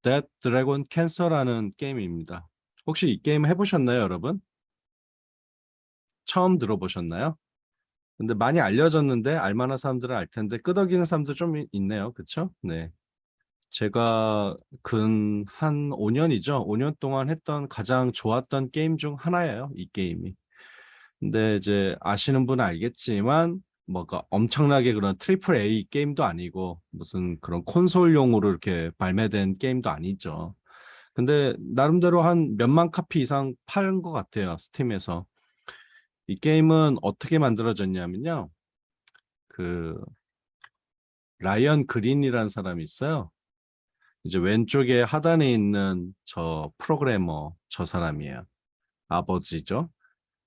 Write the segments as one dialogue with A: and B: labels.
A: Dead Dragon Cancer라는 게임입니다. 혹시 이 게임 해보셨나요, 여러분? 처음 들어보셨나요? 근데 많이 알려졌는데 알만한 사람들은 알 텐데 끄덕이는 사람도 좀 있네요. 그쵸? 네. 제가 근 한 5년이죠. 5년 동안 했던 가장 좋았던 게임 중 하나예요. 이 게임이. 근데 이제 아시는 분은 알겠지만 뭐가 엄청나게 그런 트리플 A 게임도 아니고 무슨 그런 콘솔용으로 이렇게 발매된 게임도 아니죠. 근데 나름대로 한 몇만 카피 이상 팔은 것 같아요. 스팀에서. 이 게임은 어떻게 만들어졌냐면요. 그 라이언 그린이라는 사람이 있어요. 이제 왼쪽에 하단에 있는 저 프로그래머 저 사람이에요. 아버지죠.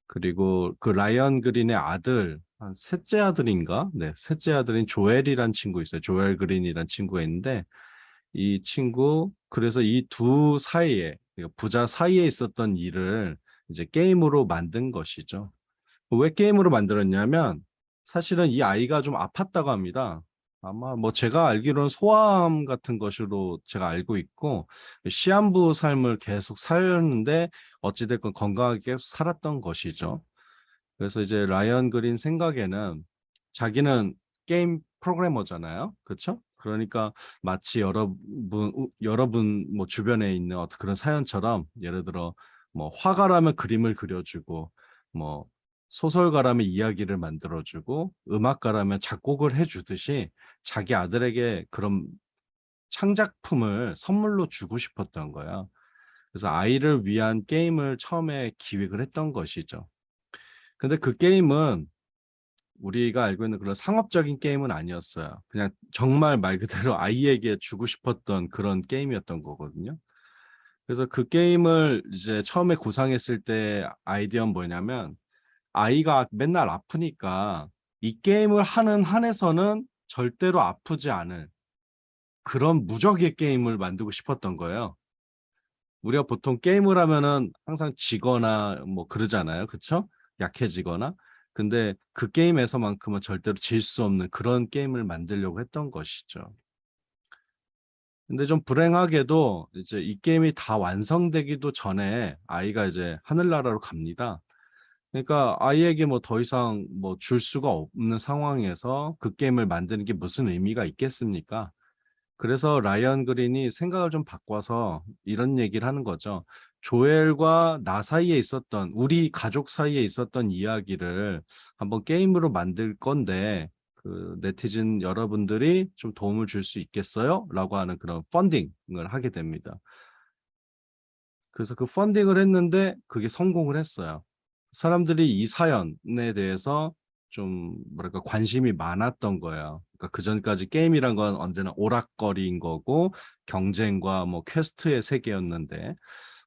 A: 그리고 그 라이언 그린의 아들, 한 셋째 아들인가? 네, 셋째 아들인 조엘이란 친구 있어요. 조엘 그린이란 친구가 있는데 이 친구 그래서 이 두 사이에 그러니까 부자 사이에 있었던 일을 이제 게임으로 만든 것이죠. 왜 게임으로 만들었냐면 사실은 이 아이가 좀 아팠다고 합니다. 아마 뭐 제가 알기로는 소아암 같은 것으로 제가 알고 있고 시한부 삶을 계속 살았는데 어찌됐건 건강하게 계속 살았던 것이죠. 그래서 이제 라이언 그린 생각에는 자기는 게임 프로그래머잖아요. 그렇죠? 그러니까 마치 여러분 뭐 주변에 있는 어떤 그런 사연처럼 예를 들어 뭐 화가라면 그림을 그려주고 뭐 소설가라면 이야기를 만들어주고 음악가라면 작곡을 해주듯이 자기 아들에게 그런 창작품을 선물로 주고 싶었던 거야. 그래서 아이를 위한 게임을 처음에 기획을 했던 것이죠. 근데 그 게임은 우리가 알고 있는 그런 상업적인 게임은 아니었어요. 그냥 정말 말 그대로 아이에게 주고 싶었던 그런 게임이었던 거거든요. 그래서 그 게임을 이제 처음에 구상했을 때 아이디어는 뭐냐면 아이가 맨날 아프니까 이 게임을 하는 한에서는 절대로 아프지 않을 그런 무적의 게임을 만들고 싶었던 거예요. 우리가 보통 게임을 하면은 항상 지거나 뭐 그러잖아요. 그쵸? 약해지거나. 근데 그 게임에서만큼은 절대로 질 수 없는 그런 게임을 만들려고 했던 것이죠. 근데 좀 불행하게도 이제 이 게임이 다 완성되기도 전에 아이가 이제 하늘나라로 갑니다. 그러니까 아이에게 뭐 더 이상 뭐 줄 수가 없는 상황에서 그 게임을 만드는 게 무슨 의미가 있겠습니까? 그래서 라이언 그린이 생각을 좀 바꿔서 이런 얘기를 하는 거죠. 조엘과 나 사이에 있었던, 우리 가족 사이에 있었던 이야기를 한번 게임으로 만들 건데, 그 네티즌 여러분들이 좀 도움을 줄 수 있겠어요? 라고 하는 그런 펀딩을 하게 됩니다. 그래서 그 펀딩을 했는데 그게 성공을 했어요. 사람들이 이 사연에 대해서 좀 뭐랄까 관심이 많았던 거예요. 그러니까 그 전까지 게임이란 건 언제나 오락거리인 거고 경쟁과 뭐 퀘스트의 세계였는데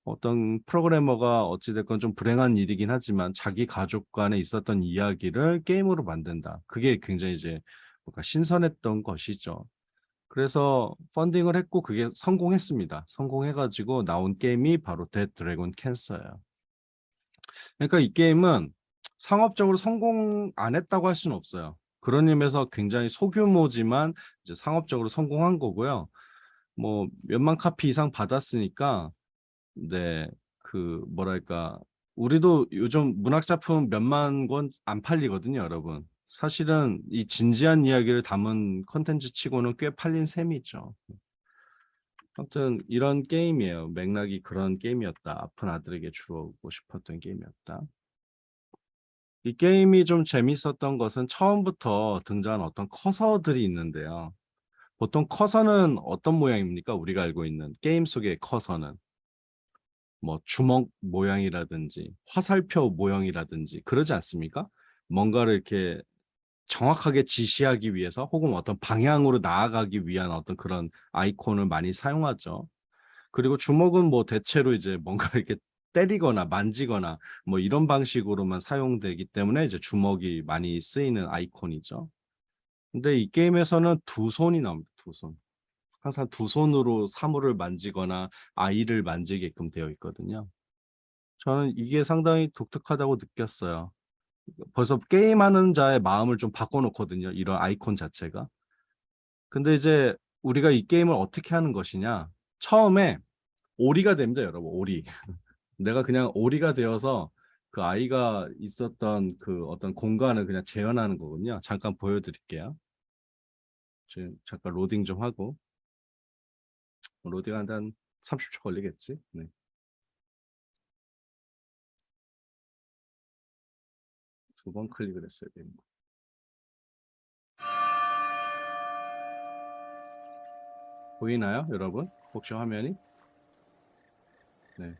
A: 어떤 프로그래머가 어찌됐건 좀 불행한 일이긴 하지만 자기 가족 간에 있었던 이야기를 게임으로 만든다. 그게 굉장히 이제 뭔가 신선했던 것이죠. 그래서 펀딩을 했고 그게 성공했습니다. 성공해가지고 나온 게임이 바로 데드 드래곤 캔서예요. 그러니까 이 게임은 상업적으로 성공 안 했다고 할 수는 없어요. 그런 의미에서 굉장히 소규모지만 이제 상업적으로 성공한 거고요. 뭐 몇만 카피 이상 받았으니까 네, 그 뭐랄까 우리도 요즘 문학 작품 몇만 권 안 팔리거든요, 여러분. 사실은 이 진지한 이야기를 담은 컨텐츠 치고는 꽤 팔린 셈이죠. 아무튼 이런 게임이에요. 맥락이 그런 게임이었다. 아픈 아들에게 주고 싶었던 게임이었다. 이 게임이 좀 재밌었던 것은 처음부터 등장한 어떤 커서들이 있는데요. 보통 커서는 어떤 모양입니까? 우리가 알고 있는 게임 속의 커서는 뭐 주먹 모양이라든지 화살표 모양이라든지 그러지 않습니까? 뭔가를 이렇게 정확하게 지시하기 위해서 혹은 어떤 방향으로 나아가기 위한 어떤 그런 아이콘을 많이 사용하죠. 그리고 주먹은 뭐 대체로 이제 뭔가 이렇게 때리거나 만지거나 뭐 이런 방식으로만 사용되기 때문에 이제 주먹이 많이 쓰이는 아이콘이죠. 근데 이 게임에서는 두 손이 나옵니다. 두 손. 항상 두 손으로 사물을 만지거나 아이를 만지게끔 되어 있거든요. 저는 이게 상당히 독특하다고 느꼈어요. 벌써 게임하는 자의 마음을 좀 바꿔놓거든요. 이런 아이콘 자체가. 근데 이제 우리가 이 게임을 어떻게 하는 것이냐? 처음에 오리가 됩니다, 여러분. 오리. 내가 그냥 오리가 되어서 그 아이가 있었던 그 어떤 공간을 그냥 재현하는 거군요. 잠깐 보여드릴게요. 지금 잠깐 로딩 좀 하고. 로딩하는데 한 30초 걸리겠지. 네. 두 번 클릭을 했어야 되는 거. 보이나요, 여러분? 혹시 화면이? 네.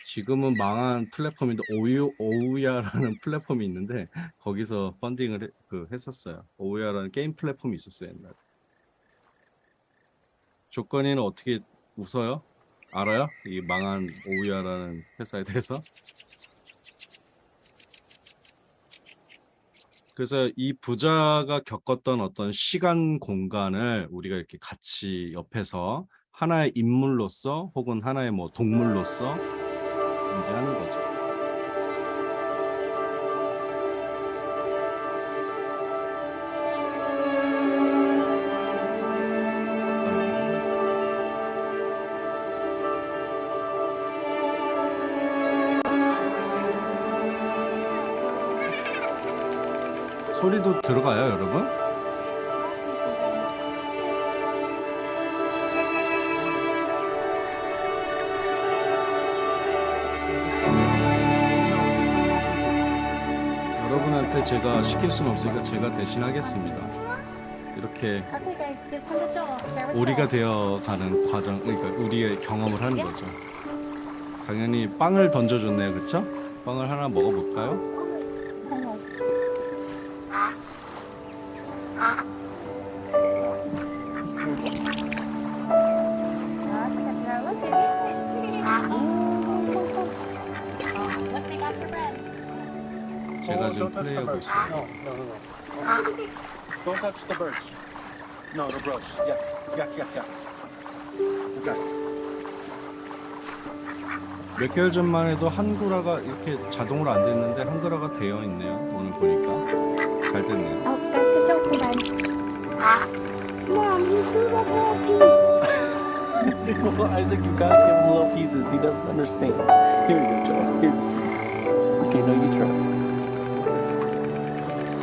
A: 지금은 망한 플랫폼인데 오우야라는 플랫폼이 있는데 거기서 펀딩을 했었어요. 오우야라는 게임 플랫폼이 있었어요, 옛날에. 조건이는 어떻게 웃어요? 알아요? 이 망한 오우야라는 회사에 대해서? 그래서 이 부자가 겪었던 어떤 시간 공간을 우리가 이렇게 같이 옆에서 하나의 인물로서 혹은 하나의 뭐 동물로서 인지하는 거죠. 소리도 들어가요, 여러분? 여러분한테 제가 시킬 수는 없으니까 제가 대신 하겠습니다. 이렇게 오리가 되어가는 과정, 그러니까 우리의 경험을 하는 거죠. 당연히 빵을 던져줬네요, 그렇죠? 빵을 하나 먹어볼까요? 제가 지금 플레이하고 있어요.
B: Don't touch the birds. No, the brooch. Yeah. Okay.
A: 몇 개월 전만 해도 한글화가 이렇게 자동으로 안 됐는데 한글화가 되어 있네요. 오늘 보니까 잘 됐네요.
C: Oh, guys, get Josie then. Mom, you threw the whole piece.
B: Well, Isaac, you gotta give him little pieces. He doesn't understand. Here you go, Joe. Here's a piece. Okay, now you try.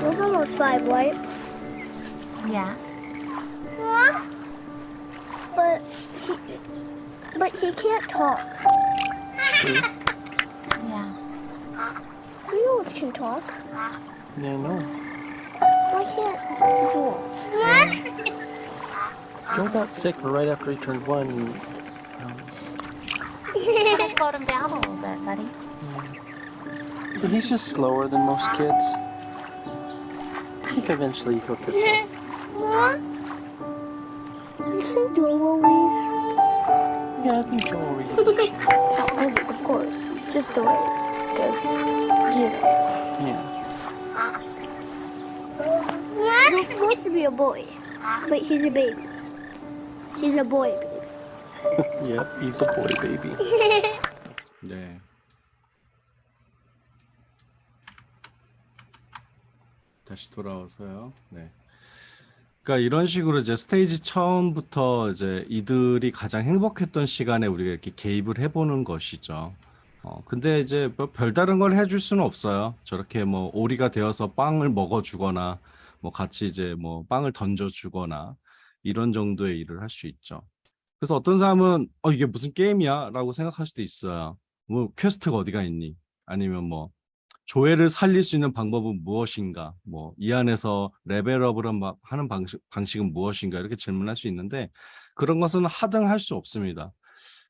C: Joe's almost 5, right?
D: Yeah.
C: But he can't talk.
B: True.
D: Yeah.
C: Reals can talk.
B: Yeah, I know.
C: Why can't Joel?
B: Joe got sick right after he turned 1.
D: Gotta slow him down a little bit, buddy.
B: So he's just slower than most kids. I think eventually he'll catch up.
C: You think Joel will read?
B: Yeah, I think Joe will read eventually.
C: Oh, Isaac, of course. It's just the way it goes. You know.
B: Yeah.
C: He's supposed to be a boy, but he's a baby. He's a boy baby.
B: Yep, he's a boy baby.
A: 네. 다시 돌아와서요. 네. 그러니까 이런 식으로 이제 스테이지 처음부터 이제 이들이 가장 행복했던 시간에 우리가 이렇게 개입을 해보는 것이죠. 근데 이제 뭐 별다른 걸 해줄 수는 없어요. 저렇게 뭐 오리가 되어서 빵을 먹어주거나 뭐 같이 이제 뭐 빵을 던져주거나 이런 정도의 일을 할 수 있죠. 그래서 어떤 사람은 이게 무슨 게임이야? 라고 생각할 수도 있어요. 뭐 퀘스트가 어디가 있니? 아니면 뭐 조회를 살릴 수 있는 방법은 무엇인가? 뭐 이 안에서 레벨업을 하는 방식은 무엇인가? 이렇게 질문할 수 있는데 그런 것은 하등할 수 없습니다.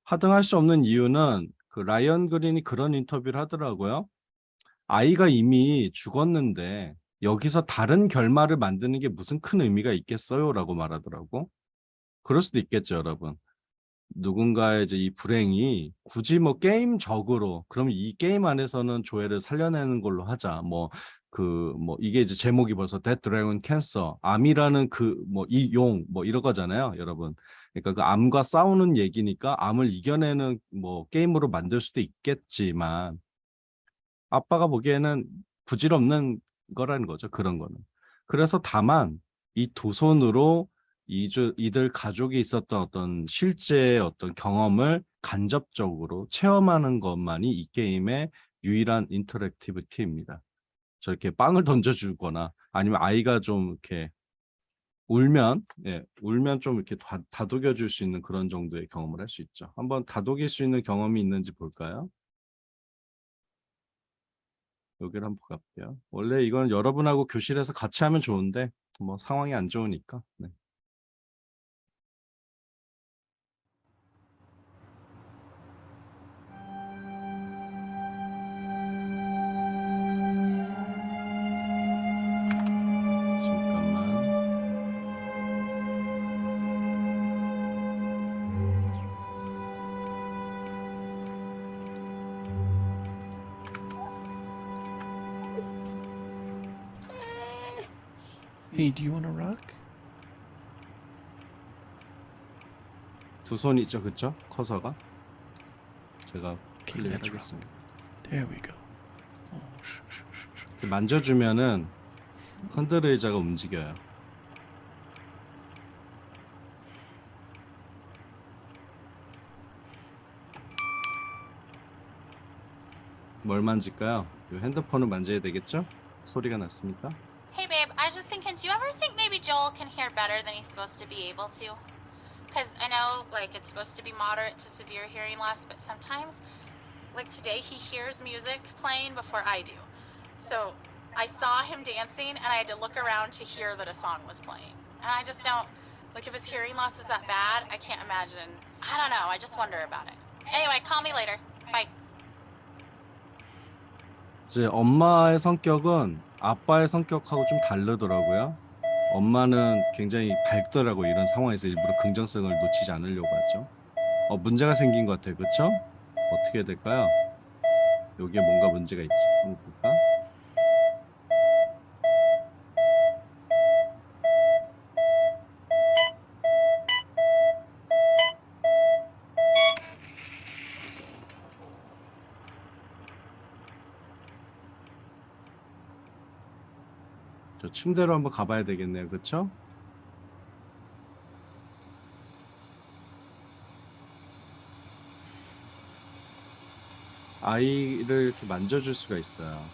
A: 하등할 수 없는 이유는 그 라이언 그린이 그런 인터뷰를 하더라고요. 아이가 이미 죽었는데 여기서 다른 결말을 만드는 게 무슨 큰 의미가 있겠어요? 라고 말하더라고. 그럴 수도 있겠죠, 여러분. 누군가의 이제 이 불행이 굳이 뭐 게임적으로 그럼 이 게임 안에서는 조회를 살려내는 걸로 하자. 뭐 이게 이제 제목이 벌써 Dead Dragon Cancer 암이라는 그 뭐 이 용 뭐 이런 거잖아요, 여러분. 그러니까 그 암과 싸우는 얘기니까 암을 이겨내는 뭐 게임으로 만들 수도 있겠지만 아빠가 보기에는 부질없는 거라는 거죠, 그런 거는. 그래서 다만 이 두 손으로 이들 가족이 있었던 어떤 실제 어떤 경험을 간접적으로 체험하는 것만이 이 게임의 유일한 인터랙티비티입니다. 저렇게 빵을 던져주거나 아니면 아이가 좀 이렇게 울면 좀 이렇게 다독여 줄 수 있는 그런 정도의 경험을 할 수 있죠. 한번 다독일 수 있는 경험이 있는지 볼까요? 여기를 한번 볼게요. 원래 이건 여러분하고 교실에서 같이 하면 좋은데 뭐 상황이 안 좋으니까. 네. 잠깐만.
B: Hey, do you want a rock?
A: 두 손 있죠, 그쵸? 커서가. 제가
B: Okay,
A: 클릭
B: that's
A: 하겠습니다.
B: There we go. Oh, shh.
A: 이렇게 만져주면은 핸들 의자가 움직여요. 뭘 만질까요? 이 핸드폰을 만져야 되겠죠? 소리가 났으니까.
D: Hey, babe, I was just thinking, do you ever think maybe Joel can hear better than he's supposed to be able to? Because I know, like, it's supposed to be moderate to severe hearing loss, but sometimes, like today, he hears music playing before I do. So I saw him dancing, and I had to look around to hear that a song was playing. And I just don't, like, if his hearing loss is that bad, I can't imagine. I don't know, I just wonder about it. Anyway, call me later. Bye.
A: 이제 엄마의 성격은 아빠의 성격하고 좀 다르더라고요. 엄마는 굉장히 밝더라고 이런 상황에서 일부러 긍정성을 놓치지 않으려고 하죠. 문제가 생긴 것 같아요, 그렇죠? 어떻게 해야 될까요? 여기에 뭔가 문제가 있지. 한번 볼까? 저 침대로 한번 가봐야 되겠네요, 그렇죠? 아이를 이렇게 만져줄 수가 있어요.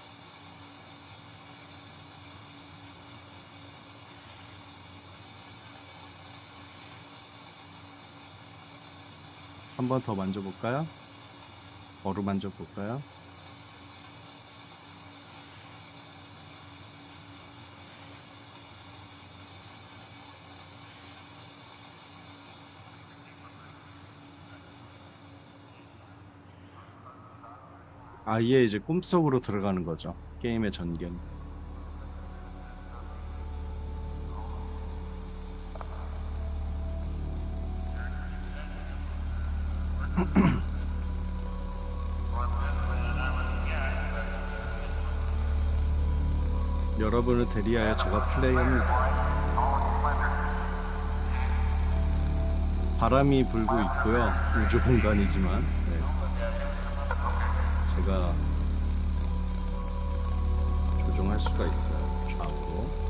A: 한 번 더 만져볼까요? 만져볼까요? 아이의 이제 꿈속으로 들어가는 거죠. 게임의 전개는. 여러분을 대리하여 제가 플레이합니다. 바람이 불고 있고요. 우주 공간이지만 제가 조정할 수가 있어요. 좌우로.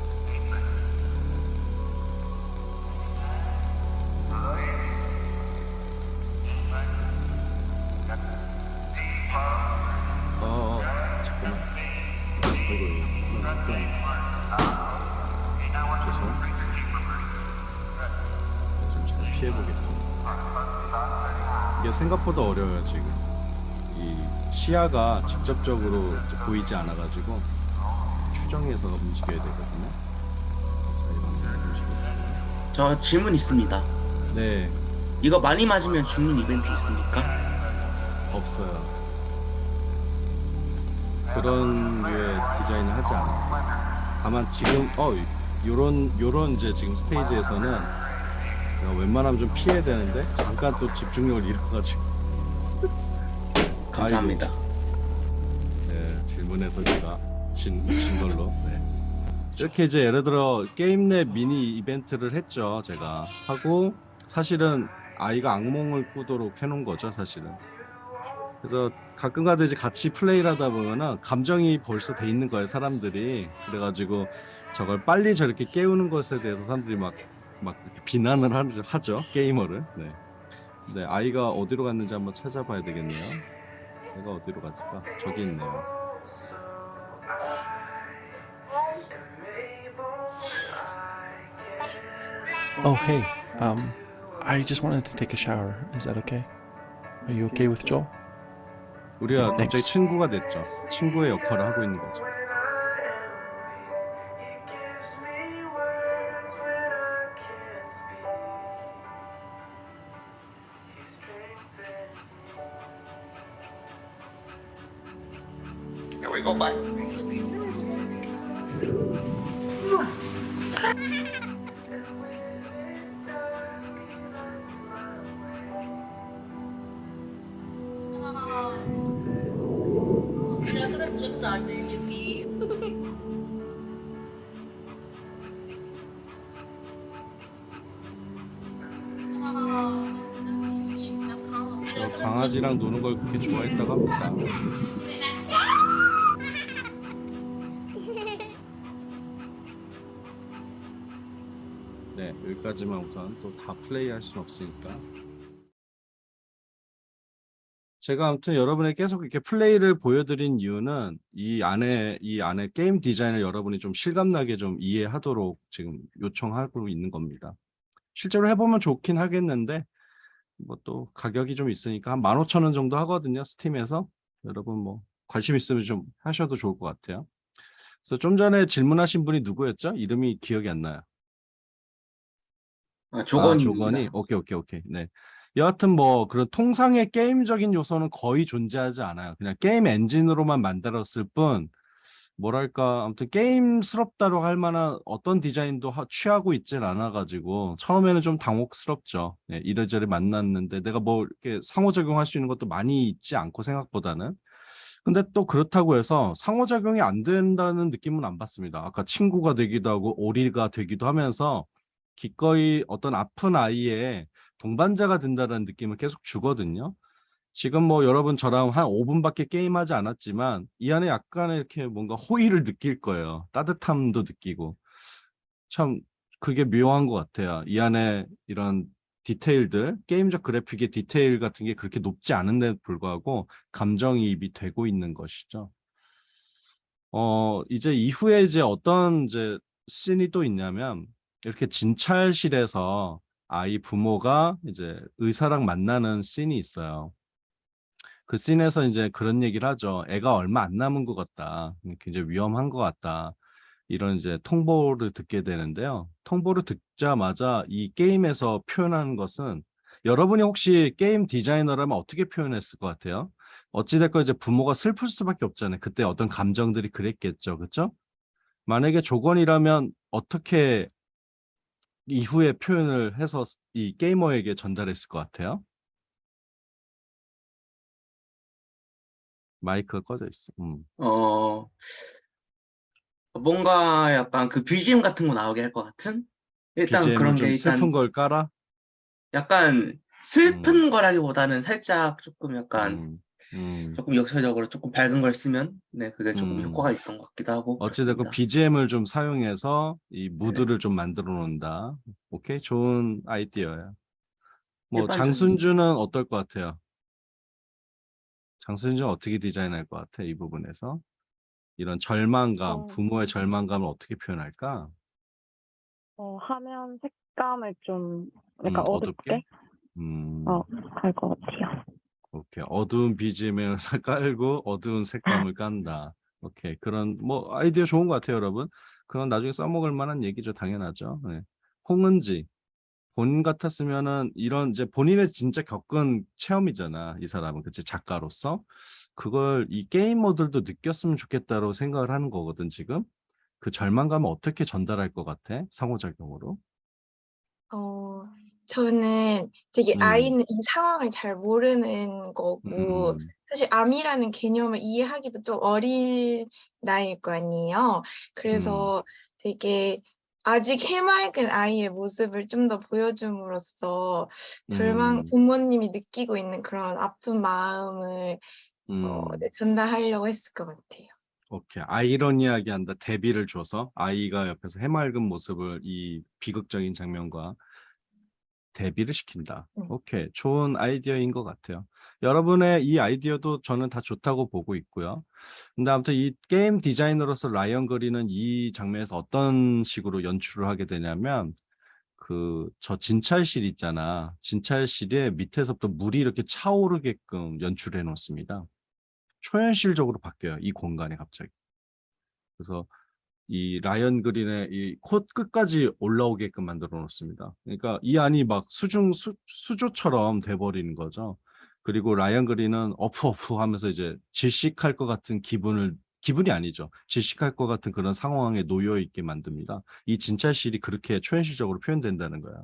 A: 잠깐만. 죄송. 좀 잘 피해보겠습니다. 이게 생각보다 어려워요, 지금. 이 시야가 직접적으로 이제 보이지 않아가지고 추정해서 움직여야 되거든요. 그래서 이런 움직여요.
E: 저 질문 있습니다.
A: 네,
E: 이거 많이 맞으면 죽는 이벤트 있습니까?
A: 없어요. 그런 류의 디자인을 하지 않았어요. 다만 지금 요런 이제 지금 스테이지에서는 제가 웬만하면 좀 피해야 되는데 잠깐 또 집중력을 잃어가지고.
E: 감사합니다.
A: 네, 질문에서 제가 진 걸로. 네. 이렇게 이제 예를 들어 게임 내 미니 이벤트를 했죠. 제가 하고 사실은 아이가 악몽을 꾸도록 해놓은 거죠, 사실은. 그래서 가끔가다 이제 같이 플레이를 하다 보면은 감정이 벌써 돼 있는 거예요, 사람들이. 그래가지고 저걸 빨리 저렇게 깨우는 것에 대해서 사람들이 막 막 이렇게 비난을 하죠 게이머를. 네. 네, 아이가 어디로 갔는지 한번 찾아봐야 되겠네요. 얘가 어디로 갔을까? 저기 있네요.
B: Oh, hey. I just wanted to take a shower. Is that okay? Are you okay with Joel?
A: 우리가
B: 네,
A: 갑자기
B: thanks.
A: 친구가 됐죠. 친구의 역할을 하고 있는 거죠.
F: Here we go, bye.
D: little dogs are yippee. Oh, she's so calm.
A: 저 강아지랑 노는 걸 그렇게 좋아했다고 합니다. 네, 여기까지만 우선 또 다 플레이할 수는 없으니까. 제가 아무튼 여러분에게 계속 이렇게 플레이를 보여드린 이유는 이 안에 게임 디자인을 여러분이 좀 실감나게 좀 이해하도록 지금 요청하고 있는 겁니다. 실제로 해보면 좋긴 하겠는데 뭐 또 가격이 좀 있으니까 한 15,000원 정도 하거든요, 스팀에서. 여러분 뭐 관심 있으면 좀 하셔도 좋을 것 같아요. 그래서 좀 전에 질문하신 분이 누구였죠? 이름이 기억이 안 나요.
E: 조건입니다.
A: 조건이. 오케이. 네. 여하튼 뭐 그런 통상의 게임적인 요소는 거의 존재하지 않아요. 그냥 게임 엔진으로만 만들었을 뿐 뭐랄까 아무튼 게임스럽다고 할 만한 어떤 디자인도 취하고 있질 않아가지고 처음에는 좀 당혹스럽죠. 네, 이래저래 만났는데 내가 뭐 이렇게 상호작용할 수 있는 것도 많이 있지 않고 생각보다는. 근데 또 그렇다고 해서 상호작용이 안 된다는 느낌은 안 받습니다. 아까 친구가 되기도 하고 오리가 되기도 하면서 기꺼이 어떤 아픈 아이의 동반자가 된다는 느낌을 계속 주거든요. 지금 뭐 여러분 저랑 한 5분밖에 게임하지 않았지만 이 안에 약간 이렇게 뭔가 호의를 느낄 거예요. 따뜻함도 느끼고. 참 그게 묘한 것 같아요. 이 안에 이런 디테일들, 게임적 그래픽의 디테일 같은 게 그렇게 높지 않은데 불구하고 감정이입이 되고 있는 것이죠. 이제 이후에 이제 어떤 이제 씬이 또 있냐면 이렇게 진찰실에서 아이 부모가 이제 의사랑 만나는 씬이 있어요. 그 씬에서 이제 그런 얘기를 하죠. 애가 얼마 안 남은 것 같다. 굉장히 위험한 것 같다. 이런 이제 통보를 듣게 되는데요. 통보를 듣자마자 이 게임에서 표현하는 것은 여러분이 혹시 게임 디자이너라면 어떻게 표현했을 것 같아요? 어찌됐건 이제 부모가 슬플 수밖에 없잖아요. 그때 어떤 감정들이 그랬겠죠. 그렇죠? 만약에 조건이라면 어떻게 이후에 표현을 해서 이 게이머에게 전달했을 것 같아요? 마이크가 꺼져 있어.
E: 뭔가 약간 그 BGM 같은 거 나오게 할 것 같은? 일단
A: BGM을
E: 그런 게
A: 좀
E: 일단
A: 슬픈 걸 깔아?
E: 약간 슬픈 거라기보다는 살짝 조금 약간
A: 음,
E: 조금 역사적으로 조금 밝은 걸 쓰면 네 그게 조금
A: 음.
E: 효과가 있던 것 같기도 하고
A: 어찌됐건
E: 그렇습니다.
A: BGM을 좀 사용해서 이
E: 네.
A: 무드를 좀 만들어 놓는다. 오케이, 좋은 아이디어예요. 뭐
E: 일반적인
A: 장순주는 어떨 것 같아요? 장순주는 어떻게 디자인할 것 같아? 이 부분에서 이런 절망감, 부모의 절망감을 어떻게 표현할까?
C: 화면 색감을 좀 약간
A: 어둡게?
C: 어둡게 할 것 같아요.
A: 오케이. 어두운 BGM을 깔고 어두운 색감을 깐다. 오케이. 그런 뭐 아이디어 좋은 것 같아요, 여러분. 그런 나중에 써먹을 만한 얘기죠, 당연하죠. 네. 홍은지 본인 같았으면은 이런 이제 본인의 진짜 겪은 체험이잖아, 이 사람은. 그치, 작가로서 그걸 이 게이머들도 느꼈으면 좋겠다고 생각을 하는 거거든. 지금 그 절망감을 어떻게 전달할 것 같아, 상호작용으로?
G: 저는 되게
A: 음,
G: 아이는 이 상황을 잘 모르는 거고
A: 음,
G: 사실 암이라는 개념을 이해하기도 좀 어린 나이일 거 아니에요. 그래서 되게 아직 해맑은 아이의 모습을 좀 더 보여줌으로써
A: 음,
G: 부모님이 느끼고 있는 그런 아픈 마음을
A: 음.
G: 네, 전달하려고 했을 것 같아요.
A: 오케이. 아이러니하게 한다. 대비를 줘서 아이가 옆에서 해맑은 모습을 이 비극적인 장면과 대비를 시킨다. 오케이. 좋은 아이디어인 것 같아요. 여러분의 이 아이디어도 저는 다 좋다고 보고 있고요. 근데 아무튼 이 게임 디자이너로서 라이언 그린은 이 장면에서 어떤 식으로 연출을 하게 되냐면 저 진찰실 있잖아. 진찰실에 밑에서부터 물이 이렇게 차오르게끔 연출해 놓습니다. 초현실적으로 바뀌어요. 이 공간이 갑자기. 그래서 이 라이언 그린의 이 콧 끝까지 올라오게끔 만들어 놓습니다. 그러니까 이 안이 막 수조처럼 돼버리는 거죠. 그리고 라이언 그린은 어프 하면서 이제 질식할 것 같은 기분이 아니죠. 질식할 것 같은 그런 상황에 놓여 있게 만듭니다. 이 진찰실이 그렇게 초현실적으로 표현된다는 거야.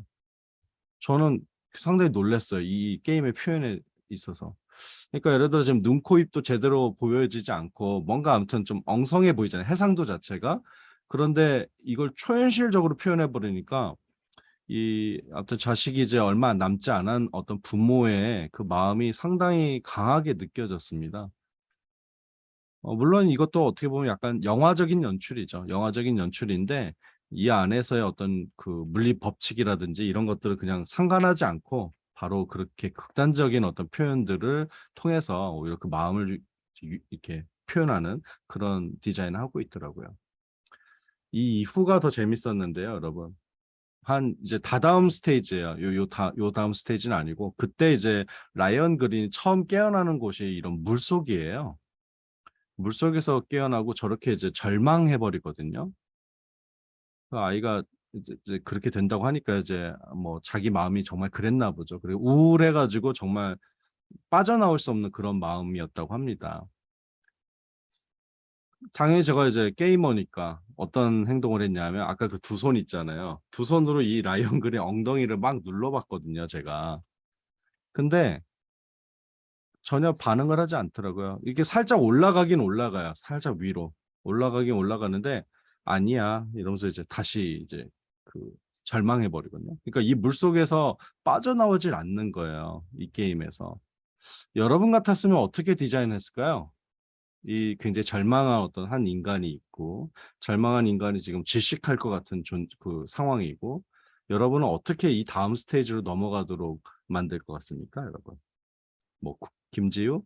A: 저는 상당히 놀랐어요. 이 게임의 표현에 있어서. 그러니까 예를 들어 지금 눈, 코, 입도 제대로 보여지지 않고 뭔가 아무튼 좀 엉성해 보이잖아요. 해상도 자체가. 그런데 이걸 초현실적으로 표현해 버리니까 아무튼 자식이 이제 얼마 남지 않은 어떤 부모의 그 마음이 상당히 강하게 느껴졌습니다. 물론 이것도 어떻게 보면 약간 영화적인 연출이죠. 영화적인 연출인데 이 안에서의 어떤 그 물리 법칙이라든지 이런 것들을 그냥 상관하지 않고 바로 그렇게 극단적인 어떤 표현들을 통해서 오히려 그 마음을 이렇게 표현하는 그런 디자인을 하고 있더라고요. 이 이후가 더 재밌었는데요, 여러분. 이제 다다음 스테이지예요. 요 다음 스테이지는 아니고 그때 이제 라이언 그린이 처음 깨어나는 곳이 이런 물속이에요. 물속에서 깨어나고 저렇게 이제 절망해 버리거든요. 그 아이가 이제 그렇게 된다고 하니까 이제 뭐 자기 마음이 정말 그랬나 보죠. 그리고 우울해 가지고 정말 빠져나올 수 없는 그런 마음이었다고 합니다. 당연히 제가 이제 게이머니까 어떤 행동을 했냐면 아까 그 두 손 있잖아요. 두 손으로 이 라이언 그린 엉덩이를 막 눌러봤거든요, 제가. 근데 전혀 반응을 하지 않더라고요. 이게 살짝 올라가긴 올라가요. 살짝 위로. 올라가긴 올라가는데 아니야. 이러면서 이제 다시 이제 절망해 버리거든요. 그러니까 이 물속에서 빠져나오질 않는 거예요. 이 게임에서. 여러분 같았으면 어떻게 디자인했을까요? 이 굉장히 절망한 어떤 한 인간이 있고 절망한 인간이 지금 질식할 것 같은 그 상황이고 여러분은 어떻게 이 다음 스테이지로 넘어가도록 만들 것 같습니까, 여러분? 뭐 김지우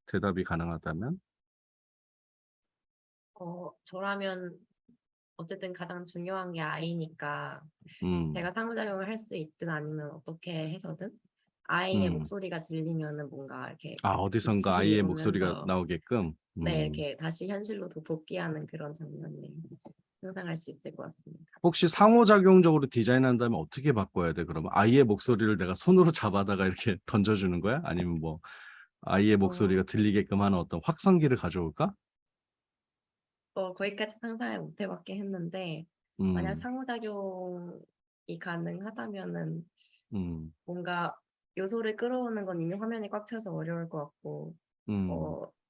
A: 대답이 가능하다면?
H: 저라면 어쨌든 가장 중요한 게 아이니까
A: 음,
H: 제가 상호작용을 할 수 있든 아니면 어떻게 해서든 아이의
A: 음.
H: 목소리가 들리면은 뭔가 이렇게
A: 어디선가
H: 빛이
A: 아이의 목소리가
H: 오면서
A: 나오게끔.
H: 네, 이렇게 다시 현실로 복귀하는 그런 장면을 상상할 수 있을 것 같습니다.
A: 혹시 상호작용적으로 디자인한다면 어떻게 바꿔야 돼? 그러면 아이의 목소리를 내가 손으로 잡아다가 이렇게 던져주는 거야? 아니면 뭐 아이의 목소리가 들리게끔 하는 어떤 확성기를 가져올까?
H: 거기까지 상상을 못 해봤긴 했는데 만약
A: 음,
H: 상호작용이 가능하다면은
A: 음,
H: 뭔가 요소를 끌어오는 건 이미 화면이 꽉 차서 어려울 것 같고
A: 음,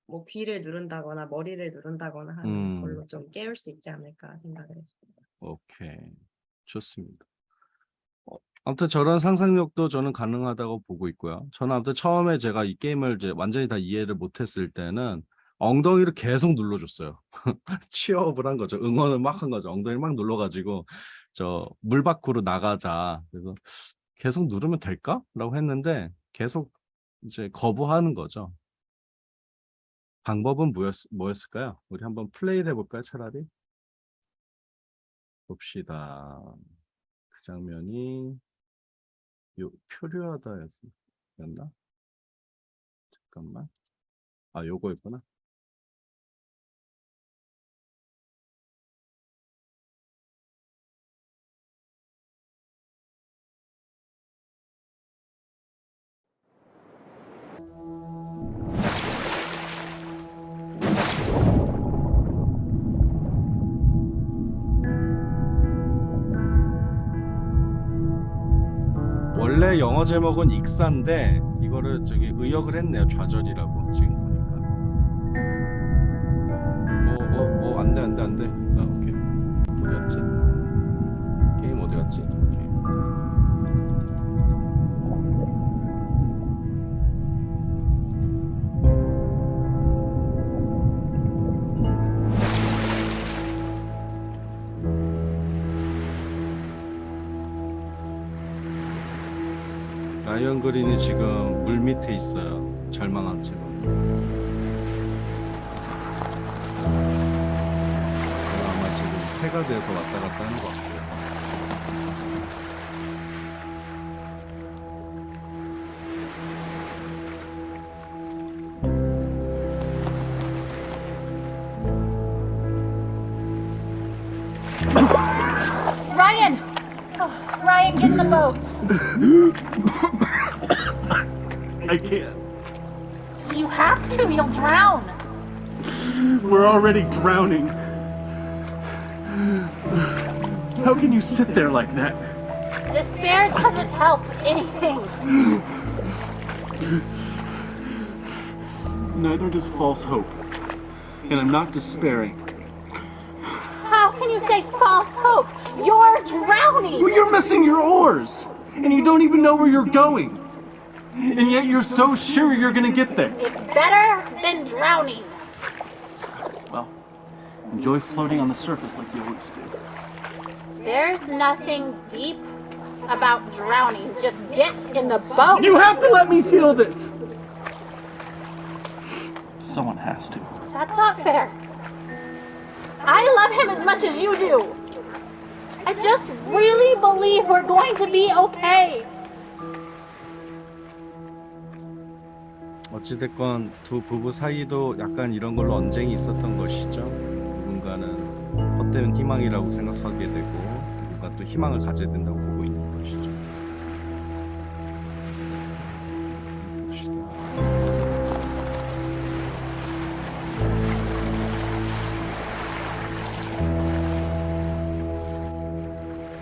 H: 뭐 귀를 누른다거나 머리를 누른다거나 하는 걸로 좀 깨울 수 있지 않을까 생각을 했습니다.
A: 오케이. 좋습니다. 아무튼 저런 상상력도 저는 가능하다고 보고 있고요. 저는 아무튼 처음에 제가 이 게임을 이제 완전히 다 이해를 못했을 때는 엉덩이를 계속 눌러줬어요. 취업을 한 거죠. 응원을 막 한 거죠. 엉덩이를 막 눌러가지고 저 물 밖으로 나가자. 그래서 계속 누르면 될까? 라고 했는데 계속 이제 거부하는 거죠. 방법은 뭐였을까요? 우리 한번 플레이를 해볼까요? 차라리 봅시다. 그 장면이 표류하다였나? 잠깐만. 요거였구나. 원래 영어 제목은 익사인데 이거를 저기 의역을 했네요. 좌절이라고 지금 보니까. 안 돼. 오케이. 어디 갔지? 게임 어디 갔지? 오케이. 라이언 그린이 지금 물 밑에 있어요. 절망한 채로. 아마 지금 새가 돼서 왔다 갔다 하는 것 같고요.
D: Ryan! Oh, Ryan, get in the boat.
B: I can't.
D: You have to, you'll drown.
B: We're already drowning. How can you sit there like that?
D: Despair doesn't help anything.
B: Neither does false hope. And I'm not despairing.
D: How can you say false hope? You're drowning.
B: Well, you're missing your oars! And you don't even know where you're going! And yet you're so sure you're gonna get there.
D: It's better than drowning.
B: Well, enjoy floating on the surface like you always do.
D: There's nothing deep about drowning. Just get in the boat.
B: You have to let me feel this! Someone has to.
D: That's not fair. I love him as much as you do. I just really believe we're going to be okay.
A: 어찌됐건 두 부부 사이도 약간 이런 걸로 언쟁이 있었던 것이죠. 누군가는 헛되는 희망이라고 생각하게 되고 누군가 또 희망을 가져야 된다고 보고 있는 것이죠. 봅시다.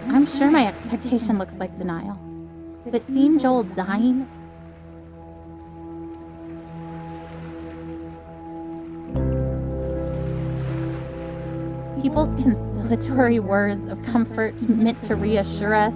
I: I'm sure my expectation looks like denial. But seeing Joel dying, people's conciliatory words of comfort meant to reassure us.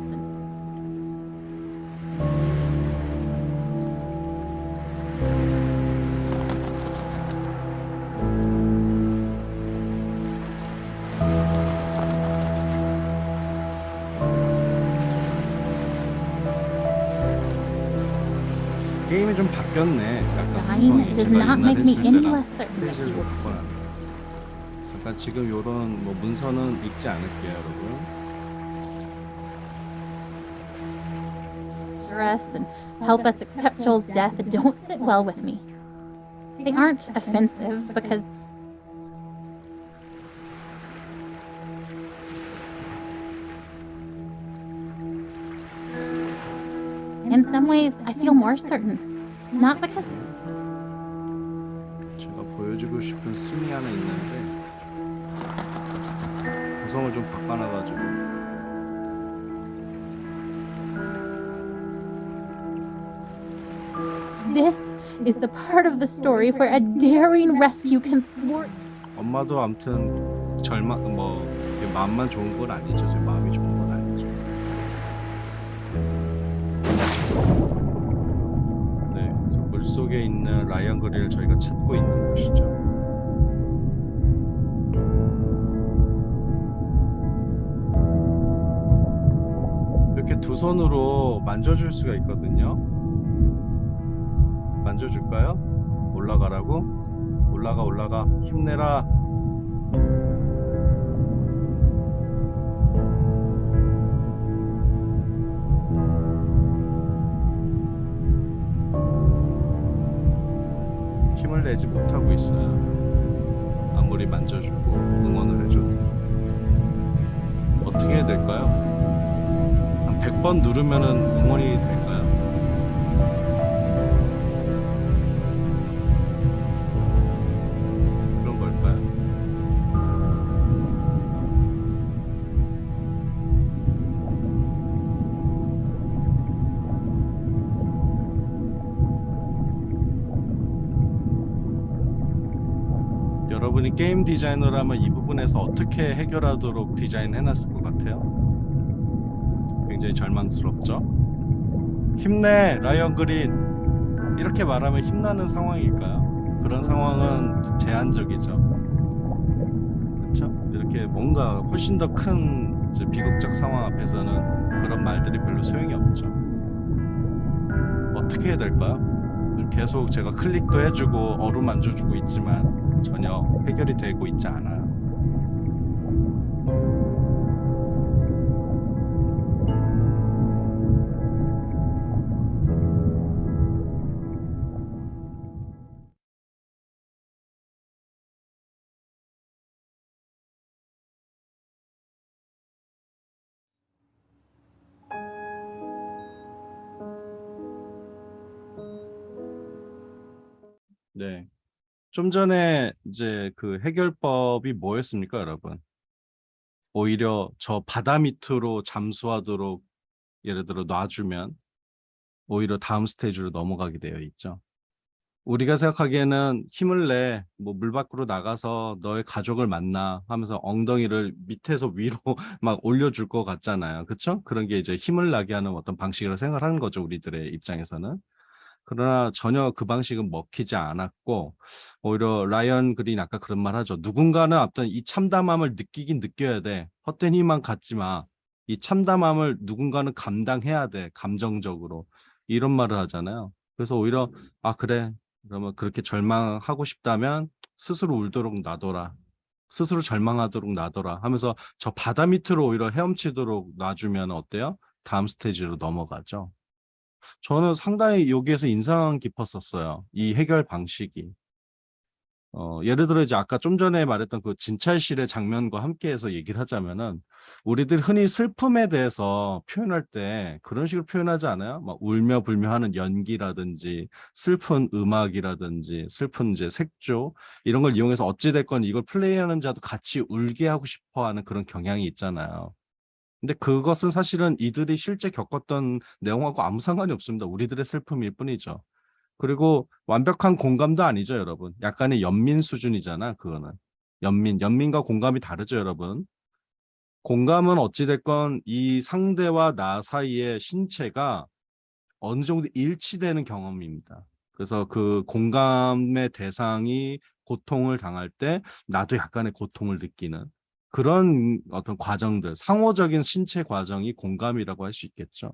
A: 게임이 좀 바뀌었네. 약간
I: Dying
A: 구성이
I: does
A: 제가
I: not
A: 옛날에
I: make me
A: 했을
I: any
A: 때랑
I: less certain that he
A: 페이지를
I: will
A: 바꿔놨네. 잠깐 지금 요런 뭐 문서는 읽지 않을게요, 여러분.
I: reassure us and help us accept Joel's death don't sit well with me. They aren't offensive because in some ways I feel more certain. Not because
A: 제가 보여주고 싶은 씬이 하나 있는데 구성을 좀 바꿔놔가지고
I: this is the part of the story where a daring rescue can thwart.
A: 엄마도 아무튼 절망 뭐 이게 마음만 좋은 건 아니죠. 제 마음이 좋은 건 아니죠. 네, 그래서 물 속에 있는 라이언 그린을 저희가 찾고 있는 것이죠. 이렇게 두 손으로 만져줄 수가 있거든요. 만져줄까요? 올라가라고? 올라가 힘내라. 힘을 내지 못하고 있어요. 아무리 만져주고 응원을 해줘도. 어떻게 해야 될까요? 한 100번 누르면은 응원이 될까요? 그런 걸까요? 여러분이 게임 디자이너라면 이 부분에서 어떻게 해결하도록 디자인해놨을 것 같아요? 굉장히 절망스럽죠? 힘내 라이언 그린 이렇게 말하면 힘나는 상황일까요? 그런 상황은 제한적이죠. 그렇죠? 이렇게 뭔가 훨씬 더 큰 비극적 상황 앞에서는 그런 말들이 별로 소용이 없죠. 어떻게 해야 될까요? 계속 제가 클릭도 해주고 어루만져주고 있지만 전혀 해결이 되고 있지 않아요. 네. 좀 전에 이제 그 해결법이 뭐였습니까, 여러분? 오히려 저 바다 밑으로 잠수하도록 예를 들어 놔주면 오히려 다음 스테이지로 넘어가게 되어 있죠. 우리가 생각하기에는 힘을 내, 뭐 물 밖으로 나가서 너의 가족을 만나 하면서 엉덩이를 밑에서 위로 막 올려줄 것 같잖아요. 그렇죠? 그런 게 이제 힘을 나게 하는 어떤 방식이라고 생각하는 거죠, 우리들의 입장에서는. 그러나 전혀 그 방식은 먹히지 않았고 오히려 라이언 그린 아까 그런 말 하죠. 누군가는 어떤 이 참담함을 느끼긴 느껴야 돼. 헛된 힘만 갖지 마. 이 참담함을 누군가는 감당해야 돼. 감정적으로. 이런 말을 하잖아요. 그래서 오히려 아 그래. 그러면 그렇게 절망하고 싶다면 스스로 울도록 놔둬라. 스스로 절망하도록 놔둬라 하면서 저 바다 밑으로 오히려 헤엄치도록 놔주면 어때요? 다음 스테이지로 넘어가죠. 저는 상당히 여기에서 인상 깊었었어요. 이 해결 방식이. 예를 들어 이제 아까 좀 전에 말했던 그 진찰실의 장면과 함께해서 얘기를 하자면은 우리들 흔히 슬픔에 대해서 표현할 때 그런 식으로 표현하지 않아요? 막 울며 불며 하는 연기라든지 슬픈 음악이라든지 슬픈 이제 색조 이런 걸 이용해서 어찌됐건 이걸 플레이하는 자도 같이 울게 하고 싶어 하는 그런 경향이 있잖아요. 근데 그것은 사실은 이들이 실제 겪었던 내용하고 아무 상관이 없습니다. 우리들의 슬픔일 뿐이죠. 그리고 완벽한 공감도 아니죠, 여러분. 약간의 연민 수준이잖아, 그거는. 연민과 공감이 다르죠, 여러분. 공감은 어찌됐건 이 상대와 나 사이의 신체가 어느 정도 일치되는 경험입니다. 그래서 그 공감의 대상이 고통을 당할 때 나도 약간의 고통을 느끼는 그런 어떤 과정들, 상호적인 신체 과정이 공감이라고 할 수 있겠죠.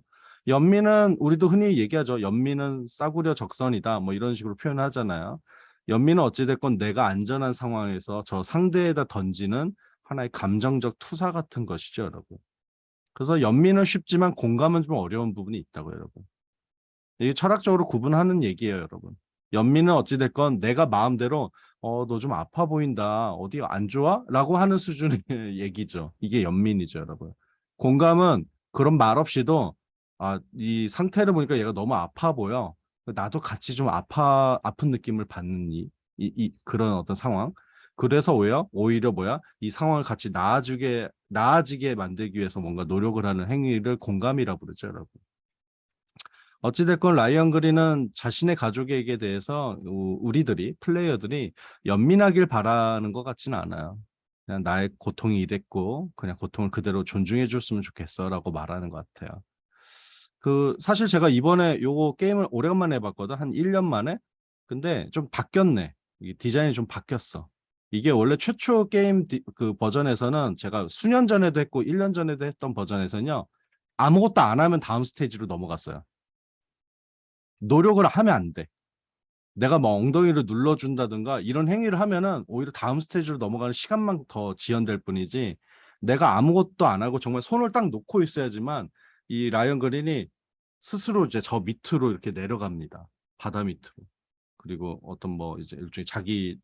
A: 연민은 우리도 흔히 얘기하죠. 연민은 싸구려 적선이다. 뭐 이런 식으로 표현하잖아요. 연민은 어찌됐건 내가 안전한 상황에서 저 상대에다 던지는 하나의 감정적 투사 같은 것이죠, 여러분. 그래서 연민은 쉽지만 공감은 좀 어려운 부분이 있다고요, 여러분. 이게 철학적으로 구분하는 얘기예요, 여러분. 연민은 어찌됐건 내가 마음대로 너 좀 아파 보인다. 어디 안 좋아? 라고 하는 수준의 얘기죠. 이게 연민이죠, 여러분. 공감은 그런 말 없이도 이 상태를 보니까 얘가 너무 아파 보여. 나도 같이 좀 아픈 느낌을 받는 그런 어떤 상황. 그래서 오히려 뭐야? 이 상황을 같이 나아지게 만들기 위해서 뭔가 노력을 하는 행위를 공감이라고 부르죠, 여러분. 어찌됐건 라이언 그린은 자신의 가족에게 대해서 우리들이 플레이어들이 연민하길 바라는 것 같지는 않아요. 그냥 나의 고통이 이랬고 그냥 고통을 그대로 존중해 줬으면 좋겠어라고 말하는 것 같아요. 그 사실 제가 이번에 요거 게임을 오래간만에 해봤거든. 한 1년 만에. 근데 좀 바뀌었네. 이게 디자인이 좀 바뀌었어. 이게 원래 최초 게임 그 버전에서는 제가 수년 전에도 했고 1년 전에도 했던 버전에서는요. 아무것도 안 하면 다음 스테이지로 넘어갔어요. 노력을 하면 안 돼. 내가 뭐 엉덩이를 눌러준다든가 이런 행위를 하면은 오히려 다음 스테이지로 넘어가는 시간만 더 지연될 뿐이지 내가 아무것도 안 하고 정말 손을 딱 놓고 있어야지만 이 라이언 그린이 스스로 이제 저 밑으로 이렇게 내려갑니다. 바다 밑으로. 그리고 어떤 뭐 이제 일종의 자기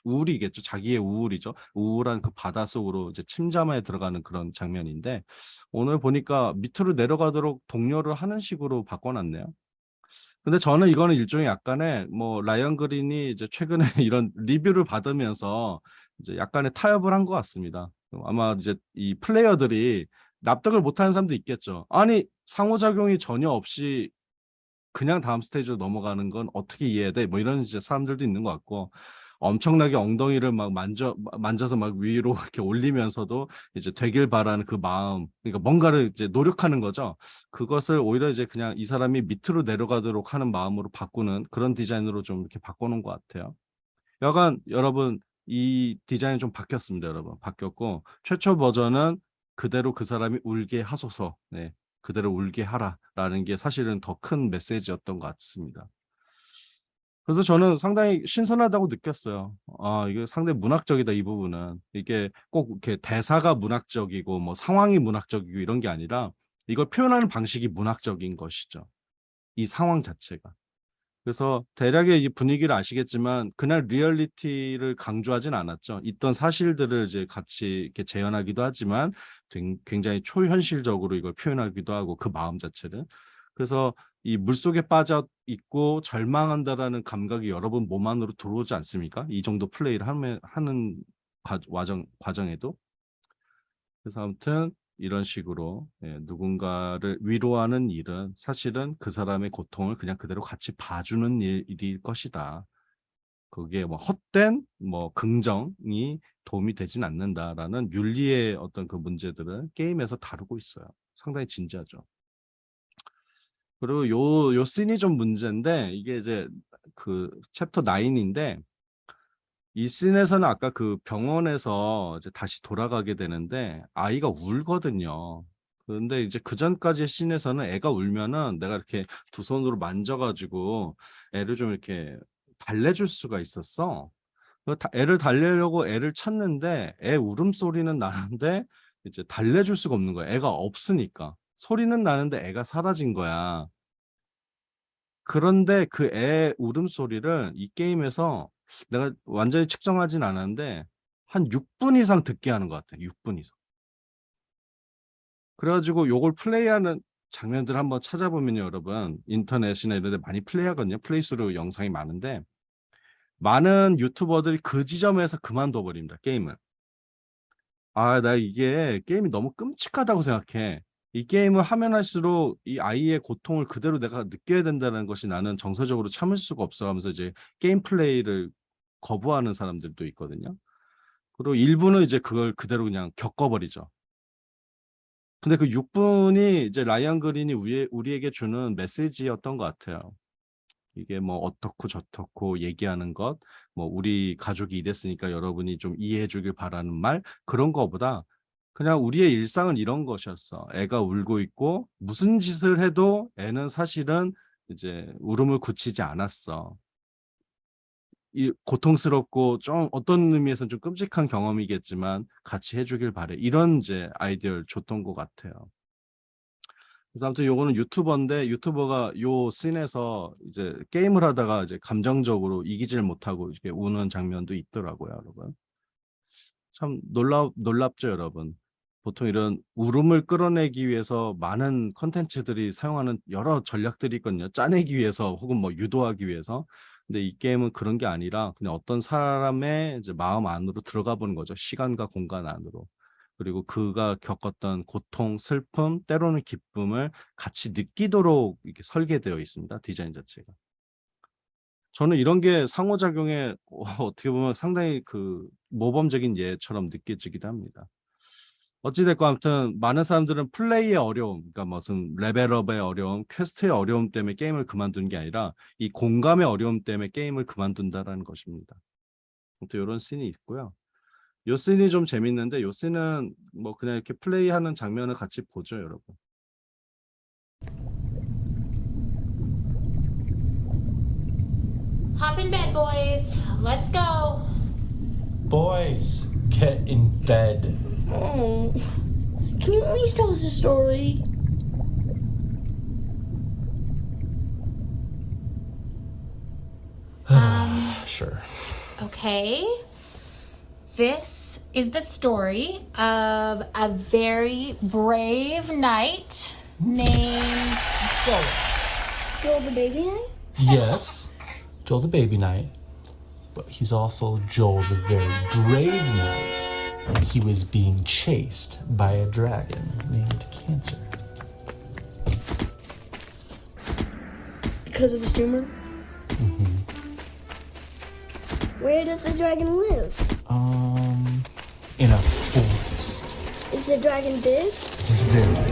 A: 우울이겠죠. 자기의 우울이죠. 우울한 그 바다 속으로 이제 침잠에 들어가는 그런 장면인데 오늘 보니까 밑으로 내려가도록 독려를 하는 식으로 바꿔놨네요. 근데 저는 이거는 일종의 약간의 뭐 라이언 그린이 이제 최근에 이런 리뷰를 받으면서 이제 약간의 타협을 한 것 같습니다. 아마 이제 이 플레이어들이 납득을 못하는 사람도 있겠죠. 아니 상호작용이 전혀 없이 그냥 다음 스테이지로 넘어가는 건 어떻게 이해해야 돼? 뭐 이런 이제 사람들도 있는 것 같고 엄청나게 엉덩이를 막 만져서 막 위로 이렇게 올리면서도 이제 되길 바라는 그 마음, 그러니까 뭔가를 이제 노력하는 거죠. 그것을 오히려 이제 그냥 이 사람이 밑으로 내려가도록 하는 마음으로 바꾸는 그런 디자인으로 좀 이렇게 바꿔놓은 것 같아요. 여간 여러분 이 디자인이 좀 바뀌었습니다, 여러분. 바뀌었고 최초 버전은 그대로 그 사람이 울게 하소서. 네. 그대로 울게 하라라는 게 사실은 더 큰 메시지였던 것 같습니다. 그래서 저는 상당히 신선하다고 느꼈어요. 아, 이게 상당히 문학적이다, 이 부분은. 이게 꼭 이렇게 대사가 문학적이고 뭐 상황이 문학적이고 이런 게 아니라 이걸 표현하는 방식이 문학적인 것이죠. 이 상황 자체가. 그래서 대략의 이 분위기를 아시겠지만 그날 리얼리티를 강조하진 않았죠. 있던 사실들을 이제 같이 이렇게 재현하기도 하지만 굉장히 초현실적으로 이걸 표현하기도 하고 그 마음 자체를. 그래서 이 물속에 빠져 있고 절망한다라는 감각이 여러분 몸 안으로 들어오지 않습니까? 이 정도 플레이를 하는 과정에도. 그래서 아무튼 이런 식으로 누군가를 위로하는 일은 사실은 그 사람의 고통을 그냥 그대로 같이 봐주는 일일 것이다. 그게 뭐 헛된 뭐 긍정이 도움이 되진 않는다라는 윤리의 어떤 그 문제들을 게임에서 다루고 있어요. 상당히 진지하죠. 그리고 요 씬이 좀 문제인데 이게 이제 그 챕터 9인데 이 씬에서는 아까 그 병원에서 이제 다시 돌아가게 되는데 아이가 울거든요. 근데 이제 그 전까지의 씬에서는 애가 울면은 내가 이렇게 두 손으로 만져가지고 애를 좀 이렇게 달래줄 수가 있었어. 애를 달래려고 애를 찾는데 애 울음소리는 나는데 이제 달래줄 수가 없는 거야. 애가 없으니까. 소리는 나는데 애가 사라진 거야. 그런데 그 애 울음소리를 이 게임에서 내가 완전히 측정하진 않았는데 한 6분 이상 듣게 하는 것 같아. 6분 이상. 그래가지고 요걸 플레이하는 장면들 한번 찾아보면요, 여러분. 인터넷이나 이런 데 많이 플레이하거든요. 플레이스루 영상이 많은데 많은 유튜버들이 그 지점에서 그만둬 버립니다. 게임을. 아, 나 이게 게임이 너무 끔찍하다고 생각해. 이 게임을 하면 할수록 이 아이의 고통을 그대로 내가 느껴야 된다는 것이 나는 정서적으로 참을 수가 없어 하면서 이제 게임 플레이를 거부하는 사람들도 있거든요. 그리고 일부는 이제 그걸 그대로 그냥 겪어버리죠. 근데 그 6분이 이제 라이언 그린이 우리에게 주는 메시지였던 것 같아요. 이게 뭐 어떻고 저떻고 얘기하는 것, 뭐 우리 가족이 이랬으니까 여러분이 좀 이해해 주길 바라는 말, 그런 거보다 그냥 우리의 일상은 이런 것이었어. 애가 울고 있고 무슨 짓을 해도 애는 사실은 이제 울음을 그치지 않았어. 이 고통스럽고 좀 어떤 의미에서는 좀 끔찍한 경험이겠지만 같이 해주길 바래. 이런 이제 아이디어를 줬던 것 같아요. 그래서 아무튼 요거는 유튜버인데 유튜버가 요 씬에서 이제 게임을 하다가 이제 감정적으로 이기질 못하고 이렇게 우는 장면도 있더라고요, 여러분. 참 놀랍죠, 여러분. 보통 이런 울음을 끌어내기 위해서 많은 컨텐츠들이 사용하는 여러 전략들이 있거든요. 짜내기 위해서 혹은 뭐 유도하기 위해서. 근데 이 게임은 그런 게 아니라 그냥 어떤 사람의 이제 마음 안으로 들어가 보는 거죠. 시간과 공간 안으로. 그리고 그가 겪었던 고통, 슬픔, 때로는 기쁨을 같이 느끼도록 이렇게 설계되어 있습니다. 디자인 자체가. 저는 이런 게 상호작용에 어떻게 보면 상당히 그 모범적인 예처럼 느껴지기도 합니다. 어찌됐건 아무튼 많은 사람들은 플레이의 어려움, 그러니까 무슨 레벨업의 어려움, 퀘스트의 어려움 때문에 게임을 그만두는 게 아니라 이 공감의 어려움 때문에 게임을 그만둔다라는 것입니다. 아무튼 이런 씬이 있고요. 요 씬이 좀 재밌는데 요 씬은 뭐 그냥 이렇게 플레이하는 장면을 같이 보죠, 여러분.
D: Hop in bed, boys. Let's go.
J: Boys, get in bed.
C: Oh, can you at least tell us a story?
J: Sure.
D: Okay. This is the story of a very brave knight named Joel.
C: Joel the baby knight?
J: Yes, Joel the baby knight, but he's also Joel the very brave knight. He was being chased by a dragon named Cancer.
C: Because of his tumor? Where does the dragon live?
J: In a forest.
C: Is the dragon big?
J: Very big.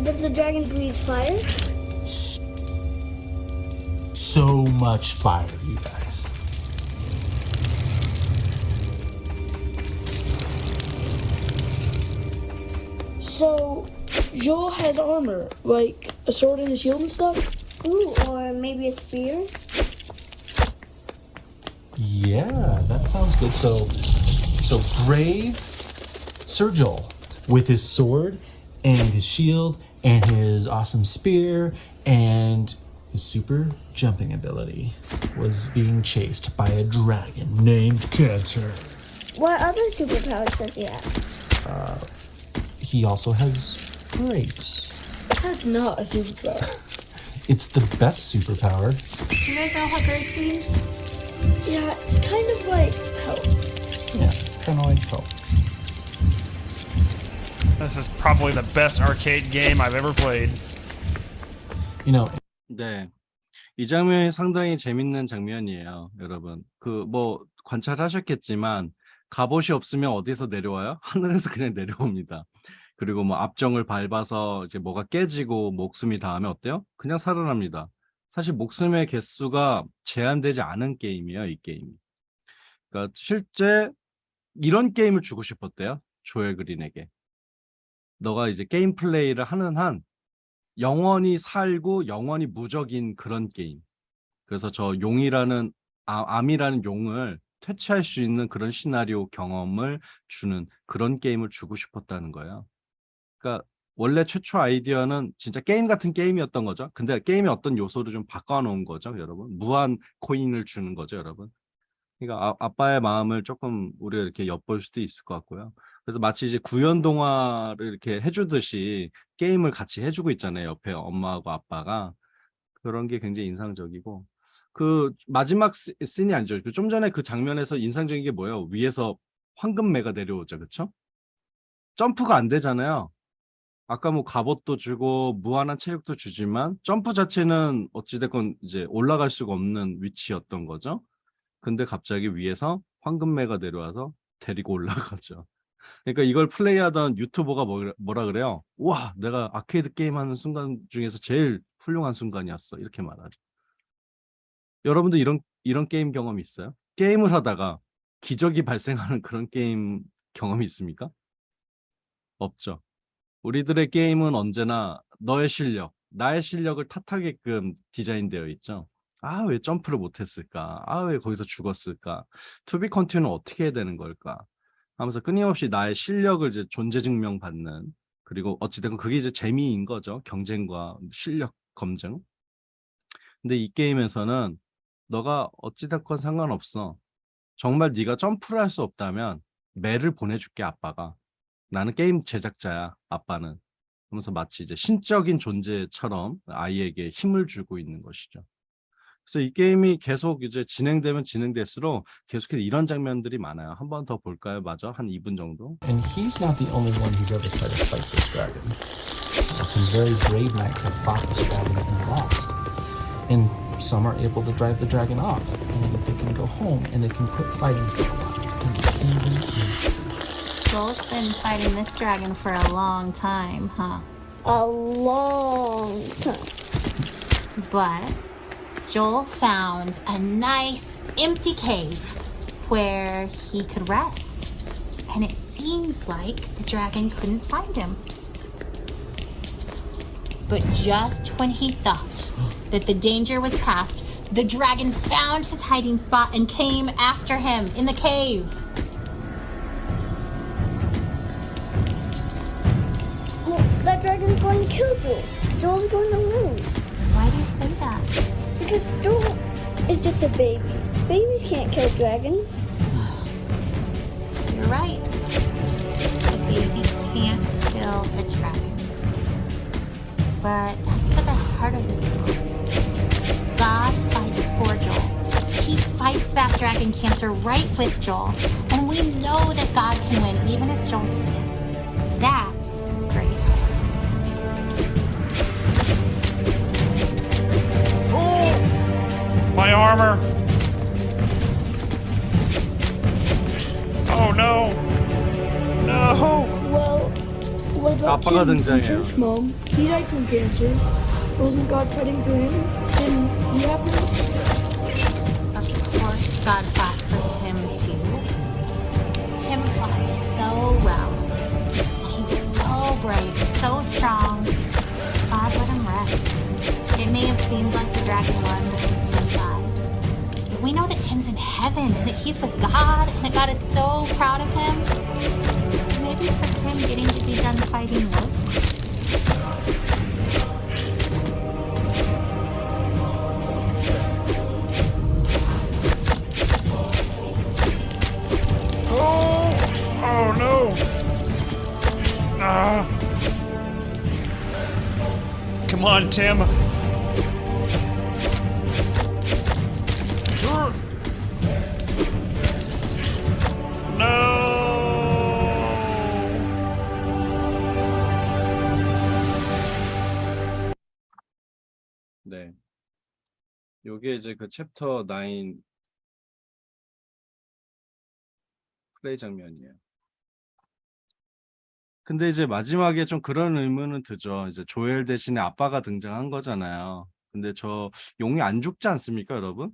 C: Does the dragon breathe fire?
J: So much fire, you guys.
C: So, Joel has armor, like a sword and a shield and stuff?
K: Ooh, or maybe a spear?
J: Yeah, that sounds good. So brave Sir Joel with his sword and his shield and his awesome spear and his super jumping ability was being chased by a dragon named Cancer.
K: What other superpowers does he have?
J: He also has grace.
C: That's not a superpower.
J: It's the best superpower.
D: Do you guys know what grace means?
C: Yeah, it's kind of like help.
J: Yeah, it's kind of like hope.
L: This is probably the best arcade game I've ever played.
J: You know,
A: 네. 이 장면이 상당히 재밌는 장면이에요, 여러분. 뭐 관찰하셨겠지만 갑옷이 없으면 어디서 내려와요? 하늘에서 그냥 내려옵니다. 그리고 뭐 앞정을 밟아서 이제 뭐가 깨지고 목숨이 닿으면 어때요? 그냥 살아납니다. 사실 목숨의 개수가 제한되지 않은 게임이에요, 이 게임이. 그러니까 실제 이런 게임을 주고 싶었대요, 조엘 그린에게. 너가 이제 게임 플레이를 하는 한 영원히 살고 영원히 무적인 그런 게임. 그래서 저 용이라는 암이라는 용을 퇴치할 수 있는 그런 시나리오 경험을 주는 그런 게임을 주고 싶었다는 거예요. 그러니까 원래 최초 아이디어는 진짜 게임 같은 게임이었던 거죠. 근데 게임의 어떤 요소를 좀 바꿔놓은 거죠, 여러분. 무한 코인을 주는 거죠, 여러분. 그러니까 아빠의 마음을 조금 우리가 이렇게 엿볼 수도 있을 것 같고요. 그래서 마치 이제 구연 동화를 이렇게 해주듯이 게임을 같이 해주고 있잖아요, 옆에 엄마하고 아빠가. 그런 게 굉장히 인상적이고, 그 마지막 씬이 아니죠. 좀 전에 그 장면에서 인상적인 게 뭐예요? 위에서 황금매가 내려오죠, 그렇죠? 점프가 안 되잖아요. 아까 뭐 갑옷도 주고 무한한 체력도 주지만 점프 자체는 어찌됐건 이제 올라갈 수가 없는 위치였던 거죠. 근데 갑자기 위에서 황금매가 내려와서 데리고 올라가죠. 그러니까 이걸 플레이하던 유튜버가 뭐라 그래요? 와, 내가 아케이드 게임 하는 순간 중에서 제일 훌륭한 순간이었어, 이렇게 말하죠. 여러분도 이런 게임 경험 있어요? 게임을 하다가 기적이 발생하는 그런 게임 경험이 있습니까? 없죠. 우리들의 게임은 언제나 너의 실력, 나의 실력을 탓하게끔 디자인되어 있죠. 아, 왜 점프를 못했을까? 아, 왜 거기서 죽었을까? 투비 컨티뉴는 어떻게 해야 되는 걸까? 하면서 끊임없이 나의 실력을 이제 존재 증명 받는, 그리고 어찌됐건 그게 이제 재미인 거죠. 경쟁과 실력 검증. 근데 이 게임에서는 너가 어찌됐건 상관없어. 정말 네가 점프를 할 수 없다면 매를 보내줄게, 아빠가. 나는 게임 제작자야, 아빠는. 하면서 마치 이제 신적인 존재처럼 아이에게 힘을 주고 있는 것이죠. 그래서 이 게임이 계속 이제 진행되면 진행될수록 계속해서 이런 장면들이 많아요. 한 번 더 볼까요? 맞아? 한 2분 정도.
J: And he's not the only one who's ever tried to fight this dragon. Some very brave knights have fought this dragon and lost. And some are able to drive the dragon off. And they can go home and they can quit fighting for a while. And the kingdom is safe.
D: Joel's been fighting this dragon for a long time, huh?
K: A long time.
D: But Joel found a nice empty cave where he could rest. And it seems like the dragon couldn't find him. But just when he thought that the danger was past, the dragon found his hiding spot and came after him in the cave.
K: Well, that dragon's going to kill Joel. Joel's going to lose.
D: Why do you say that?
K: Because Joel is just a baby. Babies can't kill dragons.
D: You're right. The baby can't kill a dragon. But that's the best part of this story. God fights for Joel. So he fights that dragon cancer right with Joel. And we know that God can win even if Joel can't. That's grace.
L: My armor! Oh no! No!
C: Well, what about
A: 아빠가
C: Tim from
A: 등장해요.
C: Church Mom? He died from cancer. Wasn't God fighting for him? Didn't he have one?
D: Of course God fought for Tim too. Tim fought so well. And he was so brave and so strong. God let him rest. It may have seemed like the dragon won because Tim died. But we know that Tim's in heaven and that he's with God and that God is so proud of him. So maybe for Tim getting to be done fighting was nice.
L: Oh no! Ah! Come on, Tim.
A: 네. 요게 이제 그 챕터 9 플레이 장면이에요. 근데 이제 마지막에 좀 그런 의문은 드죠. 이제 조엘 대신에 아빠가 등장한 거잖아요. 근데 저 용이 안 죽지 않습니까, 여러분?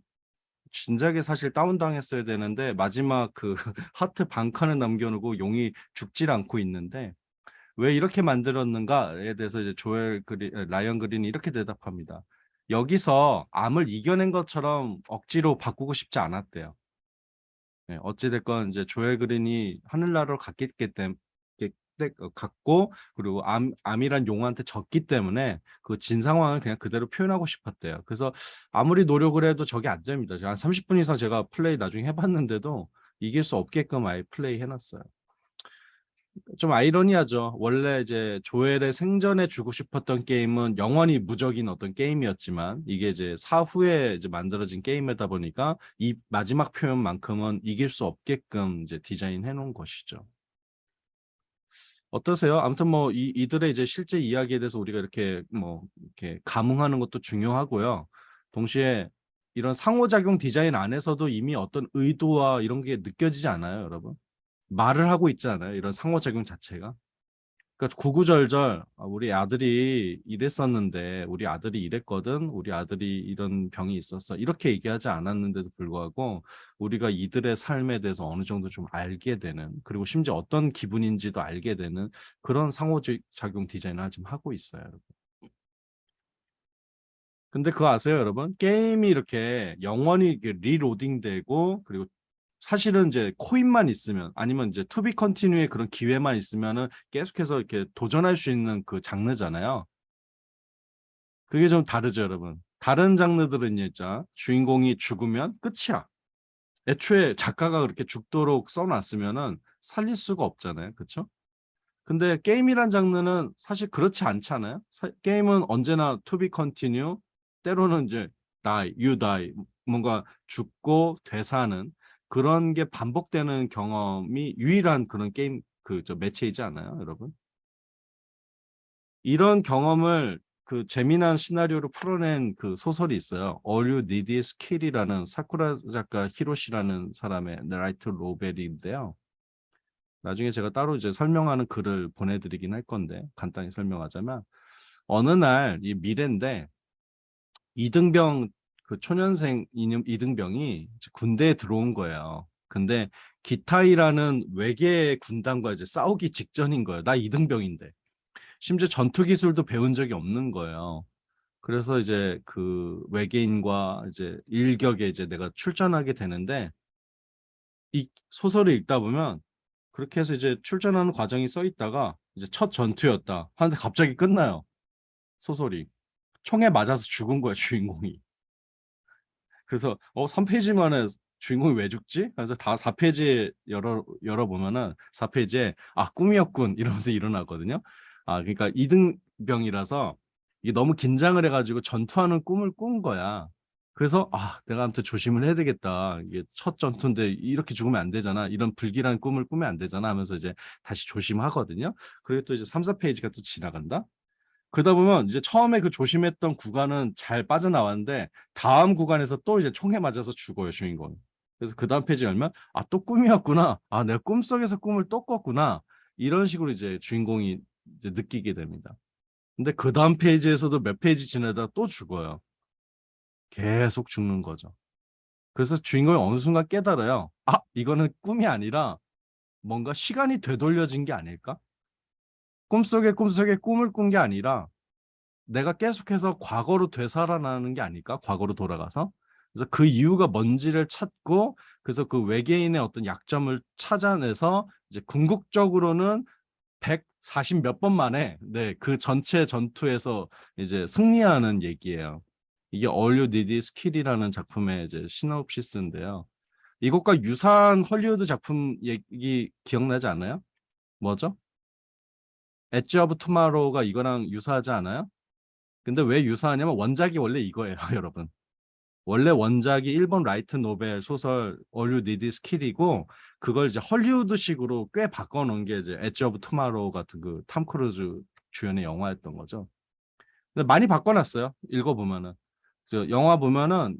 A: 진작에 사실 다운당했어야 되는데 마지막 그 하트 반 칸을 남겨놓고 용이 죽질 않고 있는데 왜 이렇게 만들었는가에 대해서 이제 라이언 그린이 이렇게 대답합니다. 여기서 암을 이겨낸 것처럼 억지로 바꾸고 싶지 않았대요. 네, 어찌됐건 이제 조엘 그린이 하늘나라로 갔고 그리고 암이란 용한테 졌기 때문에 그 진 상황을 그냥 그대로 표현하고 싶었대요. 그래서 아무리 노력을 해도 저게 안 됩니다. 한 30분 이상 제가 플레이 나중에 해봤는데도 이길 수 없게끔 아예 플레이 해놨어요. 좀 아이러니하죠. 원래 이제 조엘의 생전에 주고 싶었던 게임은 영원히 무적인 어떤 게임이었지만 이게 이제 사후에 이제 만들어진 게임이다 보니까 이 마지막 표현만큼은 이길 수 없게끔 이제 디자인해 놓은 것이죠. 어떠세요? 아무튼 뭐 이들의 이제 실제 이야기에 대해서 우리가 이렇게 뭐 이렇게 감흥하는 것도 중요하고요. 동시에 이런 상호작용 디자인 안에서도 이미 어떤 의도와 이런 게 느껴지지 않아요, 여러분? 말을 하고 있잖아요. 이런 상호작용 자체가. 그러니까 구구절절 우리 아들이 이랬었는데 우리 아들이 이랬거든. 우리 아들이 이런 병이 있었어. 이렇게 얘기하지 않았는데도 불구하고 우리가 이들의 삶에 대해서 어느 정도 좀 알게 되는 그리고 심지어 어떤 기분인지도 알게 되는 그런 상호작용 디자인을 좀 하고 있어요. 여러분. 근데 그거 아세요, 여러분? 게임이 이렇게 영원히 리로딩 되고 그리고 사실은 이제 코인만 있으면 아니면 이제 투비 컨티뉴의 그런 기회만 있으면은 계속해서 이렇게 도전할 수 있는 그 장르잖아요. 그게 좀 다르죠, 여러분. 다른 장르들은 진짜 주인공이 죽으면 끝이야. 애초에 작가가 그렇게 죽도록 써놨으면은 살릴 수가 없잖아요, 그렇죠? 근데 게임이란 장르는 사실 그렇지 않잖아요. 게임은 언제나 투비 컨티뉴, 때로는 이제 die, you die, 뭔가 죽고 되사는 그런 게 반복되는 경험이 유일한 그런 게임 매체이지 않아요, 여러분? 이런 경험을 그 재미난 시나리오로 풀어낸 그 소설이 있어요. All You Need Is Kill이라는 사쿠라 작가 히로시라는 사람의 라이트 노벨인데요. 나중에 제가 따로 이제 설명하는 글을 보내드리긴 할 건데 간단히 설명하자면 어느 날 이 미래인데 이등병 그 초년생 이등병이 군대에 들어온 거예요. 근데 기타이라는 외계 군단과 이제 싸우기 직전인 거예요. 나 이등병인데. 심지어 전투 기술도 배운 적이 없는 거예요. 그래서 이제 그 외계인과 이제 일격에 이제 내가 출전하게 되는데 이 소설을 읽다 보면 그렇게 해서 이제 출전하는 과정이 써 있다가 이제 첫 전투였다 하는데 갑자기 끝나요. 소설이. 총에 맞아서 죽은 거야, 주인공이. 그래서 3페이지 만에 주인공이 왜 죽지? 그래서 다 4페이지 열어보면은 4페이지에 꿈이었군 이러면서 일어나거든요. 그러니까 이등병이라서 이게 너무 긴장을 해가지고 전투하는 꿈을 꾼 거야. 그래서 내가 아무튼 조심을 해야 되겠다. 이게 첫 전투인데 이렇게 죽으면 안 되잖아. 이런 불길한 꿈을 꾸면 안 되잖아 하면서 이제 다시 조심하거든요. 그리고 또 이제 3, 4페이지가 또 지나간다. 그러다 보면 이제 처음에 그 조심했던 구간은 잘 빠져나왔는데 다음 구간에서 또 이제 총에 맞아서 죽어요, 주인공. 그래서 그 다음 페이지 열면 또 꿈이었구나. 내가 꿈속에서 꿈을 또 꿨구나. 이런 식으로 이제 주인공이 이제 느끼게 됩니다. 근데 그 다음 페이지에서도 몇 페이지 지나다 또 죽어요. 계속 죽는 거죠. 그래서 주인공이 어느 순간 깨달아요. 이거는 꿈이 아니라 뭔가 시간이 되돌려진 게 아닐까? 꿈속에 꿈을 꾼 게 아니라 내가 계속해서 과거로 되살아나는 게 아닐까? 과거로 돌아가서. 그래서 그 이유가 뭔지를 찾고 그래서 그 외계인의 어떤 약점을 찾아내서 이제 궁극적으로는 140 몇 번 만에 그 전체 전투에서 이제 승리하는 얘기예요. 이게 All You Need Is Kill이라는 작품의 이제 시놉시스인데요. 이것과 유사한 헐리우드 작품 얘기 기억나지 않아요? 뭐죠? 엣지 오브 투마로우가 이거랑 유사하지 않아요? 근데 왜 유사하냐면 원작이 원래 이거예요, 여러분. 원래 원작이 일본 라이트 노벨 소설 All You Need Is Kill이고 그걸 이제 헐리우드식으로 꽤 바꿔놓은 게 이제 엣지 오브 투마로우 같은 그 탐 크루즈 주연의 영화였던 거죠. 근데 많이 바꿔놨어요. 읽어보면은. 영화 보면은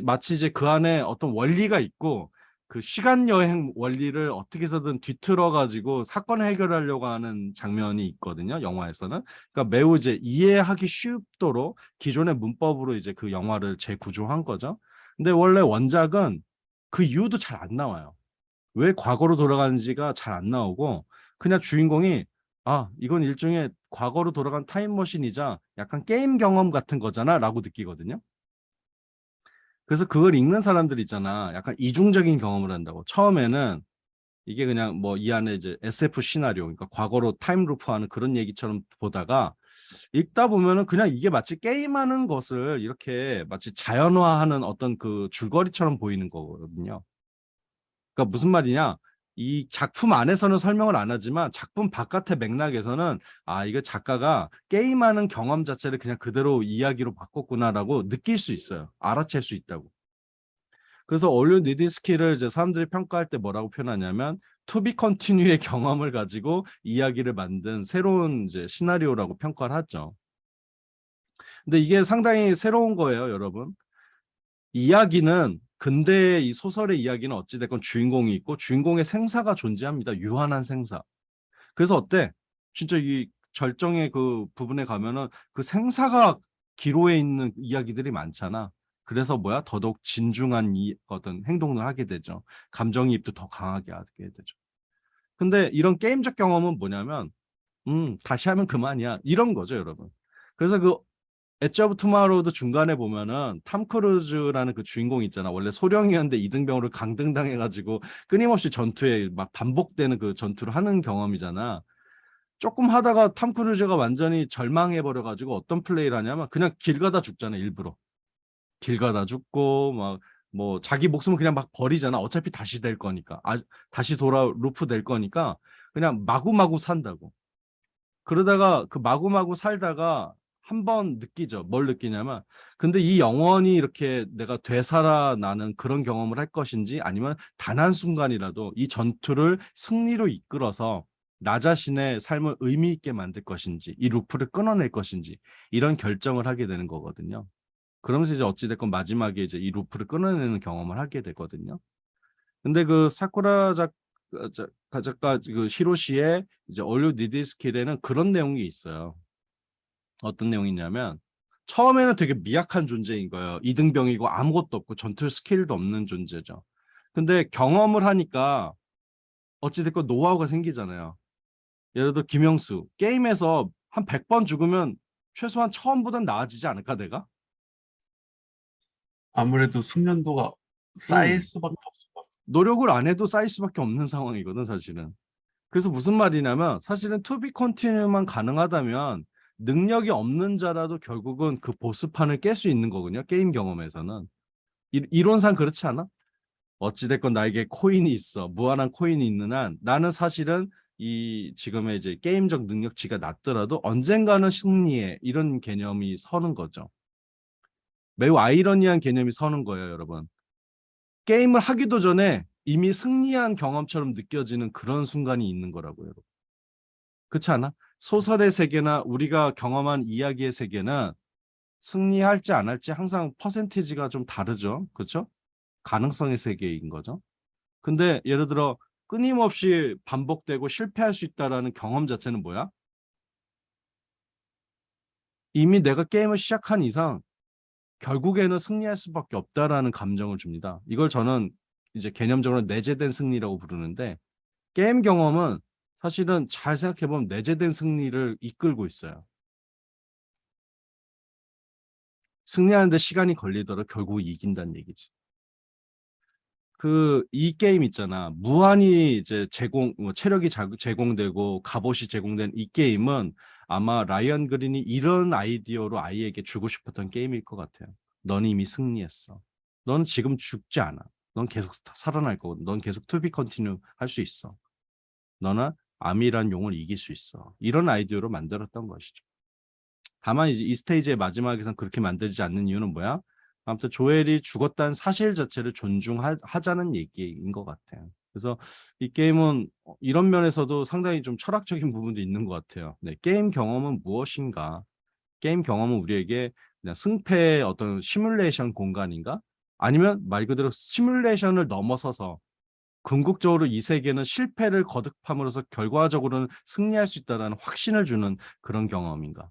A: 마치 이제 그 안에 어떤 원리가 있고 그 시간 여행 원리를 어떻게 해서든 뒤틀어 가지고 사건 해결하려고 하는 장면이 있거든요. 영화에서는. 그러니까 매우 이제 이해하기 쉽도록 기존의 문법으로 이제 그 영화를 재구조한 거죠. 근데 원래 원작은 그 이유도 잘 안 나와요. 왜 과거로 돌아가는지가 잘 안 나오고 그냥 주인공이 이건 일종의 과거로 돌아간 타임머신이자 약간 게임 경험 같은 거잖아라고 느끼거든요. 그래서 그걸 읽는 사람들 있잖아. 약간 이중적인 경험을 한다고. 처음에는 이게 그냥 뭐 이 안에 이제 SF 시나리오, 그러니까 과거로 타임루프하는 그런 얘기처럼 보다가 읽다 보면은 그냥 이게 마치 게임하는 것을 이렇게 마치 자연화하는 어떤 그 줄거리처럼 보이는 거거든요. 그러니까 무슨 말이냐? 이 작품 안에서는 설명을 안 하지만 작품 바깥의 맥락에서는 이거 작가가 게임하는 경험 자체를 그냥 그대로 이야기로 바꿨구나라고 느낄 수 있어요. 알아챌 수 있다고. 그래서 All You Need Is Kill을 이제 사람들이 평가할 때 뭐라고 표현하냐면 To Be Continue의 경험을 가지고 이야기를 만든 새로운 이제 시나리오라고 평가를 하죠. 근데 이게 상당히 새로운 거예요, 여러분. 이야기는 근대의 이 소설의 이야기는 어찌됐건 주인공이 있고 주인공의 생사가 존재합니다. 유한한 생사. 그래서 어때? 진짜 이 절정의 그 부분에 가면은 그 생사가 기로에 있는 이야기들이 많잖아. 그래서 더더욱 진중한 어떤 행동을 하게 되죠. 감정이입도 더 강하게 하게 되죠. 근데 이런 게임적 경험은 뭐냐면 다시 하면 그만이야. 이런 거죠, 여러분. 그래서 그 엣지 오브 투마로우도 중간에 보면은 탐 크루즈라는 그 주인공 있잖아. 원래 소령이었는데 이등병으로 강등당해가지고 끊임없이 전투에 막 반복되는 그 전투를 하는 경험이잖아. 조금 하다가 탐 크루즈가 완전히 절망해버려가지고 어떤 플레이를 하냐면 그냥 길 가다 죽잖아, 일부러. 길 가다 죽고 막 뭐 자기 목숨을 그냥 막 버리잖아. 어차피 다시 될 거니까. 다시 루프 될 거니까 그냥 마구마구 산다고. 그러다가 그 마구마구 살다가 한 번 느끼죠. 뭘 느끼냐면 근데 이 영원히 이렇게 내가 되살아나는 그런 경험을 할 것인지 아니면 단 한순간이라도 이 전투를 승리로 이끌어서 나 자신의 삶을 의미 있게 만들 것인지 이 루프를 끊어낼 것인지 이런 결정을 하게 되는 거거든요. 그러면서 이제 어찌됐건 마지막에 이제 이 루프를 끊어내는 경험을 하게 되거든요. 근데 그 사쿠라 작가 그 히로시의 이제 All You Need Is Kill에는 그런 내용이 있어요. 어떤 내용이냐면 처음에는 되게 미약한 존재인 거예요. 이등병이고 아무것도 없고 전투 스킬도 없는 존재죠. 근데 경험을 하니까 어찌됐건 노하우가 생기잖아요. 예를 들어 김영수 게임에서 한 100번 죽으면 최소한 처음보단 나아지지 않을까 내가?
M: 아무래도 숙련도가 쌓일 수밖에 없을 것 같아요.
A: 노력을 안 해도 쌓일 수밖에 없는 상황이거든 사실은. 그래서 무슨 말이냐면 사실은 To Be Continue만 가능하다면 능력이 없는 자라도 결국은 그 보스판을 깰 수 있는 거거든요. 게임 경험에서는. 이론상 그렇지 않아? 어찌됐건 나에게 코인이 있어. 무한한 코인이 있는 한 나는 사실은 이 지금의 이제 게임적 능력치가 낮더라도 언젠가는 승리해. 이런 개념이 서는 거죠. 매우 아이러니한 개념이 서는 거예요, 여러분. 게임을 하기도 전에 이미 승리한 경험처럼 느껴지는 그런 순간이 있는 거라고요, 여러분. 그렇지 않아? 소설의 세계나 우리가 경험한 이야기의 세계는 승리할지 안 할지 항상 퍼센티지가 좀 다르죠. 그렇죠? 가능성의 세계인 거죠. 근데 예를 들어 끊임없이 반복되고 실패할 수 있다라는 경험 자체는 뭐야? 이미 내가 게임을 시작한 이상 결국에는 승리할 수밖에 없다라는 감정을 줍니다. 이걸 저는 이제 개념적으로 내재된 승리라고 부르는데 게임 경험은 사실은 잘 생각해보면 내재된 승리를 이끌고 있어요. 승리하는데 시간이 걸리더라도 결국 이긴다는 얘기지. 이 게임 있잖아. 무한히 이제 체력이 제공되고 갑옷이 제공된 이 게임은 아마 라이언 그린이 이런 아이디어로 아이에게 주고 싶었던 게임일 것 같아요. 넌 이미 승리했어. 넌 지금 죽지 않아. 넌 계속 살아날 거고, 넌 계속 투비 컨티뉴 할 수 있어. 너는 암이란 용을 이길 수 있어. 이런 아이디어로 만들었던 것이죠. 다만 이제 이 스테이지의 마지막에선 그렇게 만들지 않는 이유는 뭐야? 아무튼 조엘이 죽었다는 사실 자체를 존중하자는 얘기인 것 같아요. 그래서 이 게임은 이런 면에서도 상당히 좀 철학적인 부분도 있는 것 같아요. 네, 게임 경험은 무엇인가? 게임 경험은 우리에게 그냥 승패의 어떤 시뮬레이션 공간인가? 아니면 말 그대로 시뮬레이션을 넘어서서 궁극적으로 이 세계는 실패를 거듭함으로써 결과적으로는 승리할 수 있다는 확신을 주는 그런 경험인가?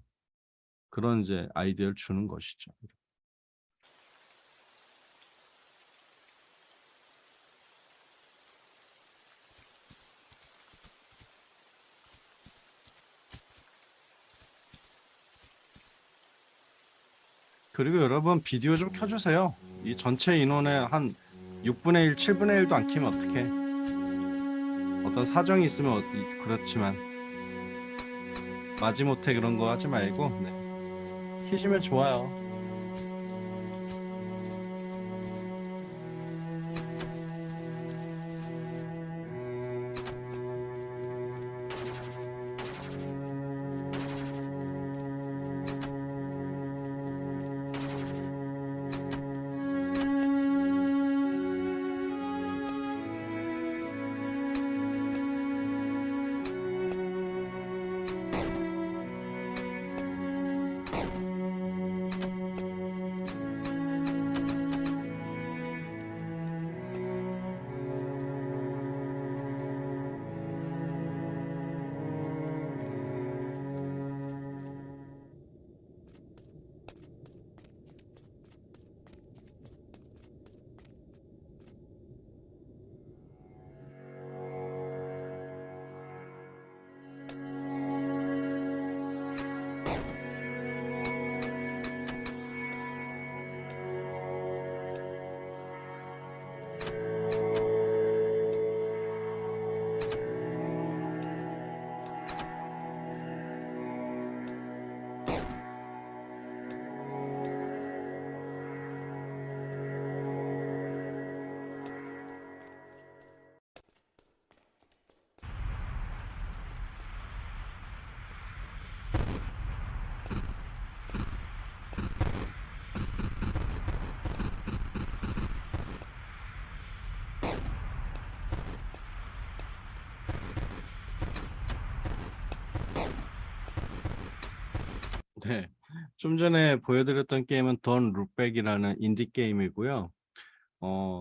A: 그런 이제 아이디어를 주는 것이죠. 그리고 여러분 비디오 좀 켜주세요. 이 전체 인원의 한 6분의 1, 7분의 1도 안 켜면 어떡해. 어떤 사정이 있으면 그렇지만 마지못해 그런 거 하지 말고 네. 켜시면 좋아요. 네, 좀 전에 보여드렸던 게임은 돈 룩백이라는 인디 게임이고요.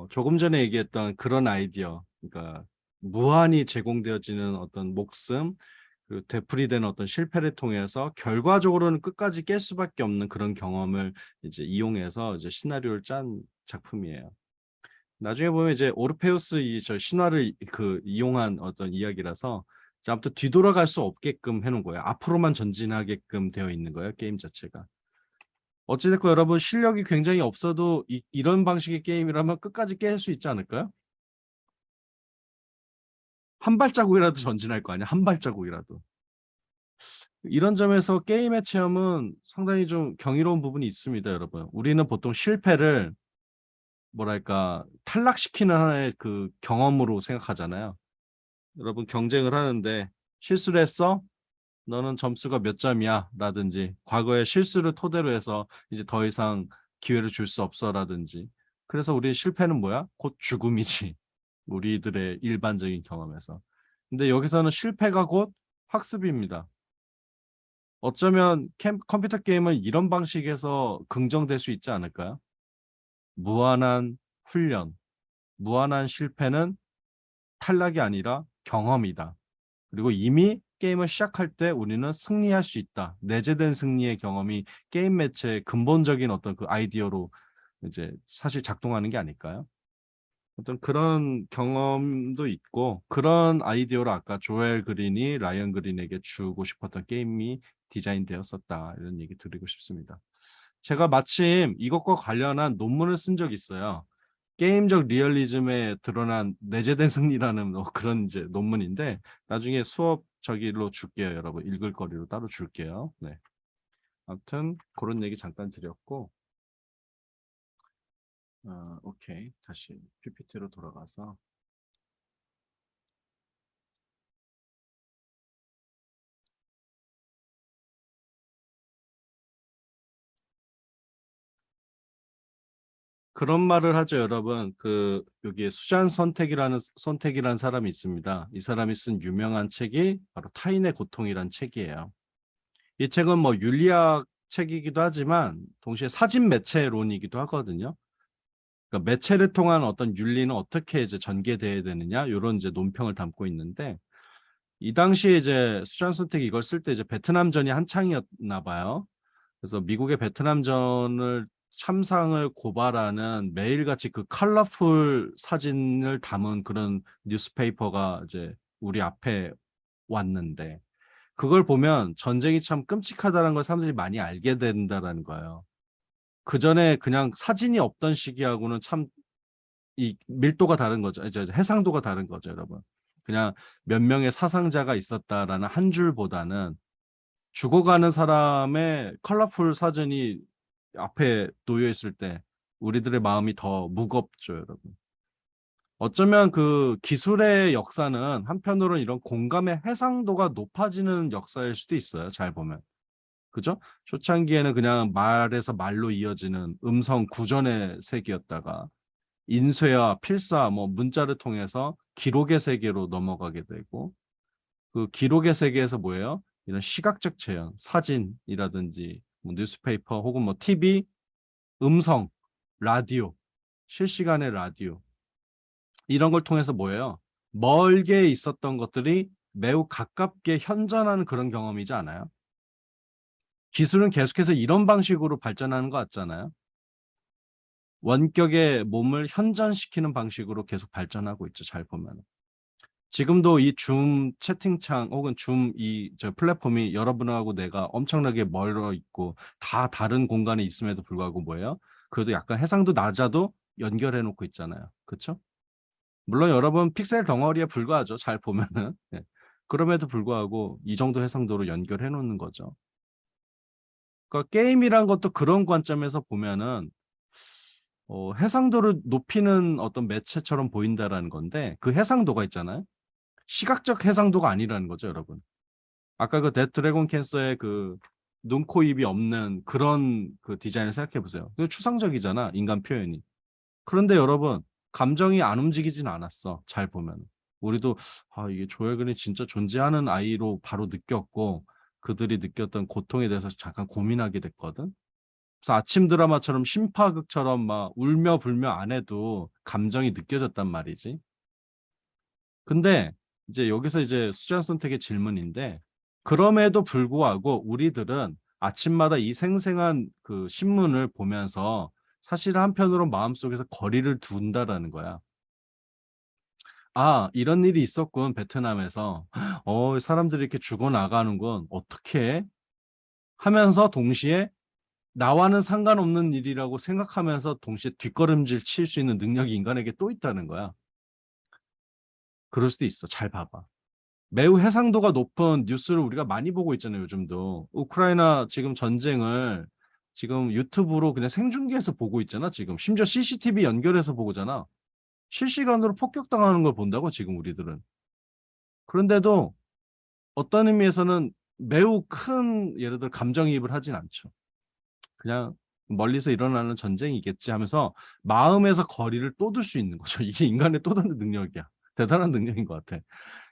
A: 조금 전에 얘기했던 그런 아이디어, 그러니까 무한히 제공되어지는 어떤 목숨, 그 되풀이되는 어떤 실패를 통해서 결과적으로는 끝까지 깰 수밖에 없는 그런 경험을 이제 이용해서 이제 시나리오를 짠 작품이에요. 나중에 보면 이제 오르페우스 저 신화를 이용한 어떤 이야기라서 아무튼 뒤돌아갈 수 없게끔 해놓은 거예요. 앞으로만 전진하게끔 되어 있는 거예요. 게임 자체가. 어찌됐건 여러분 실력이 굉장히 없어도 이런 방식의 게임이라면 끝까지 깰 수 있지 않을까요? 한 발자국이라도 전진할 거 아니야. 한 발자국이라도. 이런 점에서 게임의 체험은 상당히 좀 경이로운 부분이 있습니다. 여러분. 우리는 보통 실패를 뭐랄까 탈락시키는 하나의 그 경험으로 생각하잖아요. 여러분 경쟁을 하는데 실수를 했어? 너는 점수가 몇 점이야? 라든지 과거의 실수를 토대로 해서 이제 더 이상 기회를 줄 수 없어 라든지 그래서 우리 실패는 뭐야? 곧 죽음이지. 우리들의 일반적인 경험에서. 근데 여기서는 실패가 곧 학습입니다. 어쩌면 컴퓨터 게임은 이런 방식에서 긍정될 수 있지 않을까요? 무한한 훈련, 무한한 실패는 탈락이 아니라 경험이다. 그리고 이미 게임을 시작할 때 우리는 승리할 수 있다. 내재된 승리의 경험이 게임 매체의 근본적인 어떤 그 아이디어로 이제 사실 작동하는 게 아닐까요? 어떤 그런 경험도 있고 그런 아이디어로 아까 조엘 그린이 라이언 그린에게 주고 싶었던 게임이 디자인되었었다 이런 얘기 드리고 싶습니다. 제가 마침 이것과 관련한 논문을 쓴 적이 있어요. 게임적 리얼리즘에 드러난 내재된 승리라는 그런 이제 논문인데 나중에 수업 저기로 줄게요. 여러분 읽을 거리로 따로 줄게요. 네. 아무튼 그런 얘기 잠깐 드렸고 오케이. 다시 PPT로 돌아가서 그런 말을 하죠, 여러분. 여기에 수잔 선택이라는 사람이 있습니다. 이 사람이 쓴 유명한 책이 바로 타인의 고통이란 책이에요. 이 책은 뭐 윤리학 책이기도 하지만 동시에 사진 매체론이기도 하거든요. 그러니까 매체를 통한 어떤 윤리는 어떻게 이제 전개돼야 되느냐 이런 이제 논평을 담고 있는데 이 당시에 이제 수잔 선택이 이걸 쓸 때 이제 베트남전이 한창이었나 봐요. 그래서 미국의 베트남전을 참상을 고발하는 매일같이 그 컬러풀 사진을 담은 그런 뉴스페이퍼가 이제 우리 앞에 왔는데 그걸 보면 전쟁이 참 끔찍하다는 걸 사람들이 많이 알게 된다라는 거예요. 그 전에 그냥 사진이 없던 시기하고는 참 이 밀도가 다른 거죠. 이제 해상도가 다른 거죠, 여러분. 그냥 몇 명의 사상자가 있었다라는 한 줄보다는 죽어가는 사람의 컬러풀 사진이 앞에 놓여 있을 때 우리들의 마음이 더 무겁죠, 여러분. 어쩌면 그 기술의 역사는 한편으로는 이런 공감의 해상도가 높아지는 역사일 수도 있어요. 잘 보면. 그죠? 초창기에는 그냥 말에서 말로 이어지는 음성 구전의 세계였다가 인쇄와 필사, 뭐 문자를 통해서 기록의 세계로 넘어가게 되고 그 기록의 세계에서 뭐예요? 이런 시각적 재현, 사진이라든지 뭐 뉴스페이퍼 혹은 뭐 TV, 음성, 라디오, 실시간의 라디오 이런 걸 통해서 뭐예요? 멀게 있었던 것들이 매우 가깝게 현존하는 그런 경험이지 않아요? 기술은 계속해서 이런 방식으로 발전하는 것 같잖아요. 원격의 몸을 현존시키는 방식으로 계속 발전하고 있죠. 잘 보면. 지금도 이 줌 채팅창 혹은 줌 저 플랫폼이 여러분하고 내가 엄청나게 멀어 있고 다 다른 공간에 있음에도 불구하고 뭐예요? 그래도 약간 해상도 낮아도 연결해 놓고 있잖아요. 그렇죠? 물론 여러분 픽셀 덩어리에 불과하죠. 잘 보면은. 예. 그럼에도 불구하고 이 정도 해상도로 연결해 놓는 거죠. 그러니까 게임이란 것도 그런 관점에서 보면은 해상도를 높이는 어떤 매체처럼 보인다라는 건데 그 해상도가 있잖아요. 시각적 해상도가 아니라는 거죠, 여러분. 아까 그 데드 드래곤 캔서의 그 눈, 코, 입이 없는 그런 그 디자인을 생각해 보세요. 그 추상적이잖아, 인간 표현이. 그런데 여러분, 감정이 안 움직이진 않았어. 잘 보면. 우리도 이게 조엘 그린이 진짜 존재하는 아이로 바로 느꼈고 그들이 느꼈던 고통에 대해서 잠깐 고민하게 됐거든. 그래서 아침 드라마처럼 심파극처럼 막 울며 불며 안 해도 감정이 느껴졌단 말이지. 근데 이제 여기서 이제 수잔 선택의 질문인데 그럼에도 불구하고 우리들은 아침마다 이 생생한 그 신문을 보면서 사실 한편으로 마음속에서 거리를 둔다라는 거야. 이런 일이 있었군, 베트남에서. 사람들이 이렇게 죽어나가는군. 어떻게 하면서 동시에 나와는 상관없는 일이라고 생각하면서 동시에 뒷걸음질 칠 수 있는 능력이 인간에게 또 있다는 거야. 그럴 수도 있어. 잘 봐봐. 매우 해상도가 높은 뉴스를 우리가 많이 보고 있잖아요. 요즘도. 우크라이나 지금 전쟁을 지금 유튜브로 그냥 생중계해서 보고 있잖아. 지금. 심지어 CCTV 연결해서 보잖아. 실시간으로 폭격당하는 걸 본다고 지금 우리들은. 그런데도 어떤 의미에서는 매우 큰 예를 들어 감정이입을 하진 않죠. 그냥 멀리서 일어나는 전쟁이겠지 하면서 마음에서 거리를 또 둘 수 있는 거죠. 이게 인간의 또 다른 능력이야. 대단한 능력인 것 같아.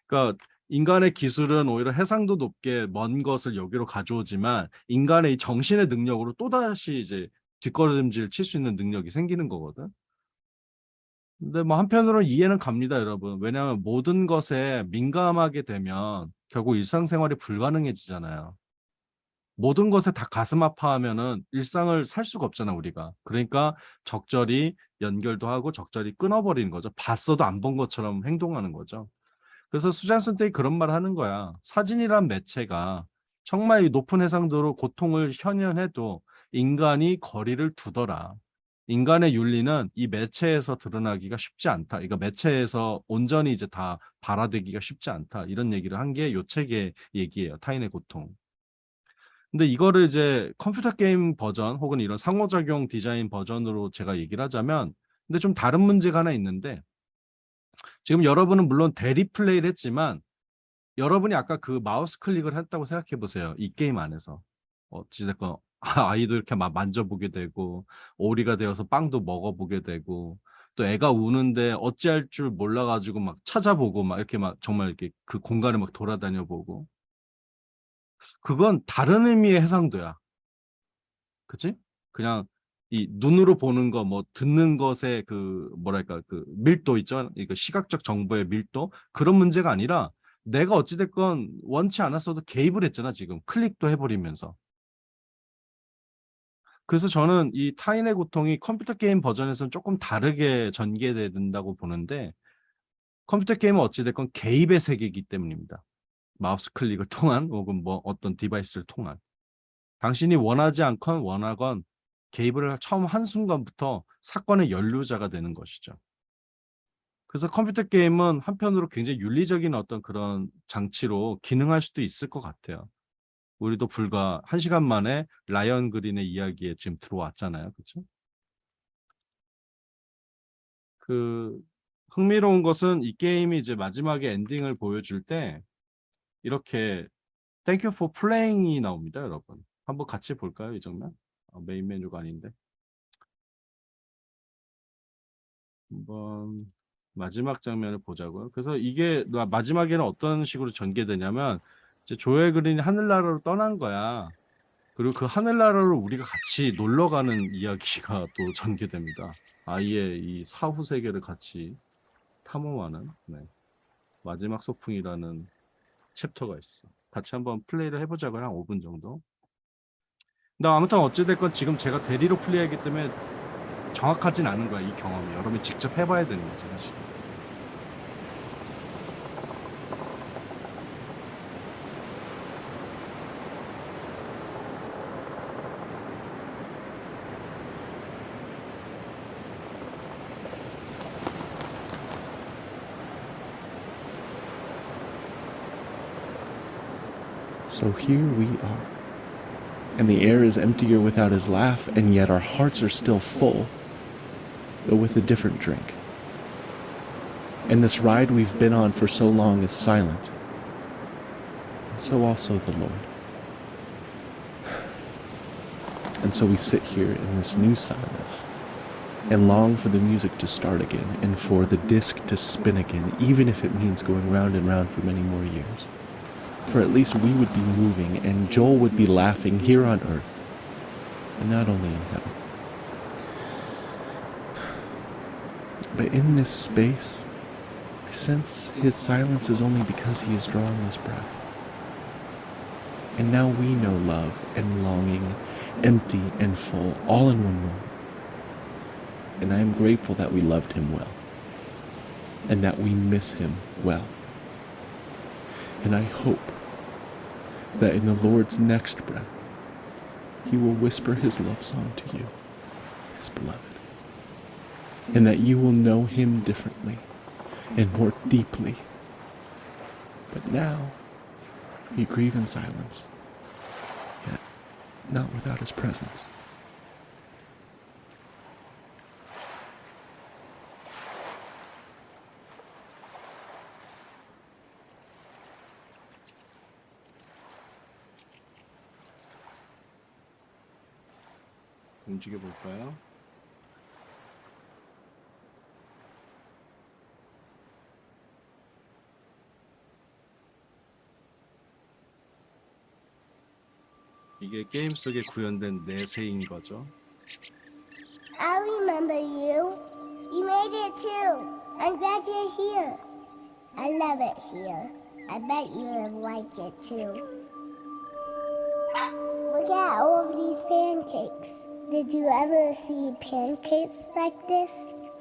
A: 그러니까 인간의 기술은 오히려 해상도 높게 먼 것을 여기로 가져오지만 인간의 이 정신의 능력으로 또다시 이제 뒷걸음질 칠 수 있는 능력이 생기는 거거든. 근데 뭐 한편으로는 이해는 갑니다, 여러분. 왜냐하면 모든 것에 민감하게 되면 결국 일상생활이 불가능해지잖아요. 모든 것에 다 가슴 아파하면은 일상을 살 수가 없잖아, 우리가. 그러니까 적절히 연결도 하고 적절히 끊어버리는 거죠. 봤어도 안 본 것처럼 행동하는 거죠. 그래서 수잔 선택이 그런 말 하는 거야. 사진이란 매체가 정말 이 높은 해상도로 고통을 현현해도 인간이 거리를 두더라. 인간의 윤리는 이 매체에서 드러나기가 쉽지 않다. 그러니까 매체에서 온전히 이제 다 발화되기가 쉽지 않다. 이런 얘기를 한 게 요 책의 얘기예요. 타인의 고통. 근데 이거를 이제 컴퓨터 게임 버전 혹은 이런 상호작용 디자인 버전으로 제가 얘기를 하자면, 근데 좀 다른 문제가 하나 있는데, 지금 여러분은 물론 대리 플레이를 했지만 여러분이 아까 그 마우스 클릭을 했다고 생각해 보세요. 이 게임 안에서. 어찌됐건 아이도 이렇게 막 만져보게 되고 오리가 되어서 빵도 먹어보게 되고 또 애가 우는데 어찌할 줄 몰라가지고 막 찾아보고 막 이렇게 막 정말 이렇게 그 공간을 막 돌아다녀 보고, 그건 다른 의미의 해상도야. 그치? 그냥 이 눈으로 보는 거, 뭐 듣는 것의 그 뭐랄까 그 밀도 있죠. 이거 시각적 정보의 밀도, 그런 문제가 아니라 내가 어찌됐건 원치 않았어도 개입을 했잖아. 지금 클릭도 해버리면서. 그래서 저는 이 타인의 고통이 컴퓨터 게임 버전에서는 조금 다르게 전개된다고 보는데, 컴퓨터 게임은 어찌됐건 개입의 세계이기 때문입니다. 마우스 클릭을 통한 혹은 뭐 어떤 디바이스를 통한, 당신이 원하지 않건 원하건 개입을 처음 한 순간부터 사건의 연루자가 되는 것이죠. 그래서 컴퓨터 게임은 한편으로 굉장히 윤리적인 어떤 그런 장치로 기능할 수도 있을 것 같아요. 우리도 불과 1시간 만에 라이언 그린의 이야기에 지금 들어왔잖아요. 그렇죠? 그 흥미로운 것은 이 게임이 이제 마지막에 엔딩을 보여줄 때 이렇게 Thank you for playing이 나옵니다, 여러분. 한번 같이 볼까요, 이 장면? 메인 메뉴가 아닌데. 한번 마지막 장면을 보자고요. 그래서 이게 마지막에는 어떤 식으로 전개되냐면, 이제 조엘 그린이 하늘나라로 떠난 거야. 그리고 그 하늘나라를 우리가 같이 놀러 가는 이야기가 또 전개됩니다. 아이의 이 사후 세계를 같이 탐험하는, 네, 마지막 소풍이라는 챕터가 있어. 같이 한번 플레이를 해보자고요. 한 5분 정도. 근데 아무튼 어찌됐건 지금 제가 대리로 플레이하기 때문에 정확하진 않은 거야, 이 경험이. 여러분이 직접 해봐야 되는 거지, 사실.
B: So here we are. And the air is emptier without his laugh, and yet our hearts are still full, though with a different drink. And this ride we've been on for so long is silent, and so also the Lord. And so we sit here in this new silence, and long for the music to start again, and for the disc to spin again, even if it means going round and round for many more years. For at least we would be moving, and Joel would be laughing here on earth, and not only in heaven. But in this space, I sense his silence is only because he is drawing his breath. And now we know love and longing, empty and full, all in one moment. And I am grateful that we loved him well, and that we miss him well. And I hope that in the Lord's next breath, he will whisper his love song to you, his beloved, and that you will know him differently and more deeply. But now, we grieve in silence, yet not without his presence.
A: 움직여 볼까요? 이게 게임 속에 구현된 내세인 거죠.
C: I remember you. You made it too. I'm glad you're here. I love it here. I bet you have liked it too. Look at all of these pancakes. Did you ever see pancakes like this?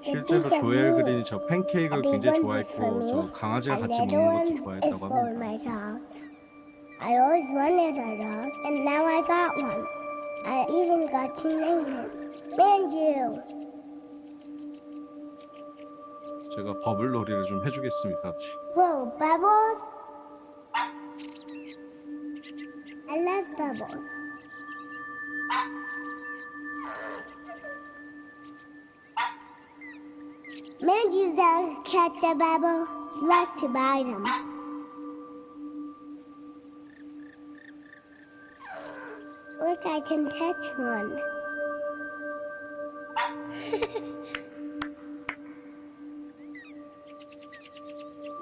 C: The
A: 실제로
C: big of
A: 조엘
C: me.
A: 그린이 저 팬케이크를
C: The big
A: 굉장히
C: ones is for
A: 좋아했고
C: me,
A: 저 강아지가
C: and
A: 같이
C: the
A: 먹는
C: little
A: 것도
C: ones is
A: 좋아했다고
C: for
A: 합니다.
C: my dog. I always wanted a dog, and now I got one. I even got to name him Manju.
A: 제가 버블놀이를 좀 해주겠습니다. 같이.
C: Whoa, Bubbles! I love Bubbles. Manju's down to catch a bubble. He likes to bite him. Look, I can touch one.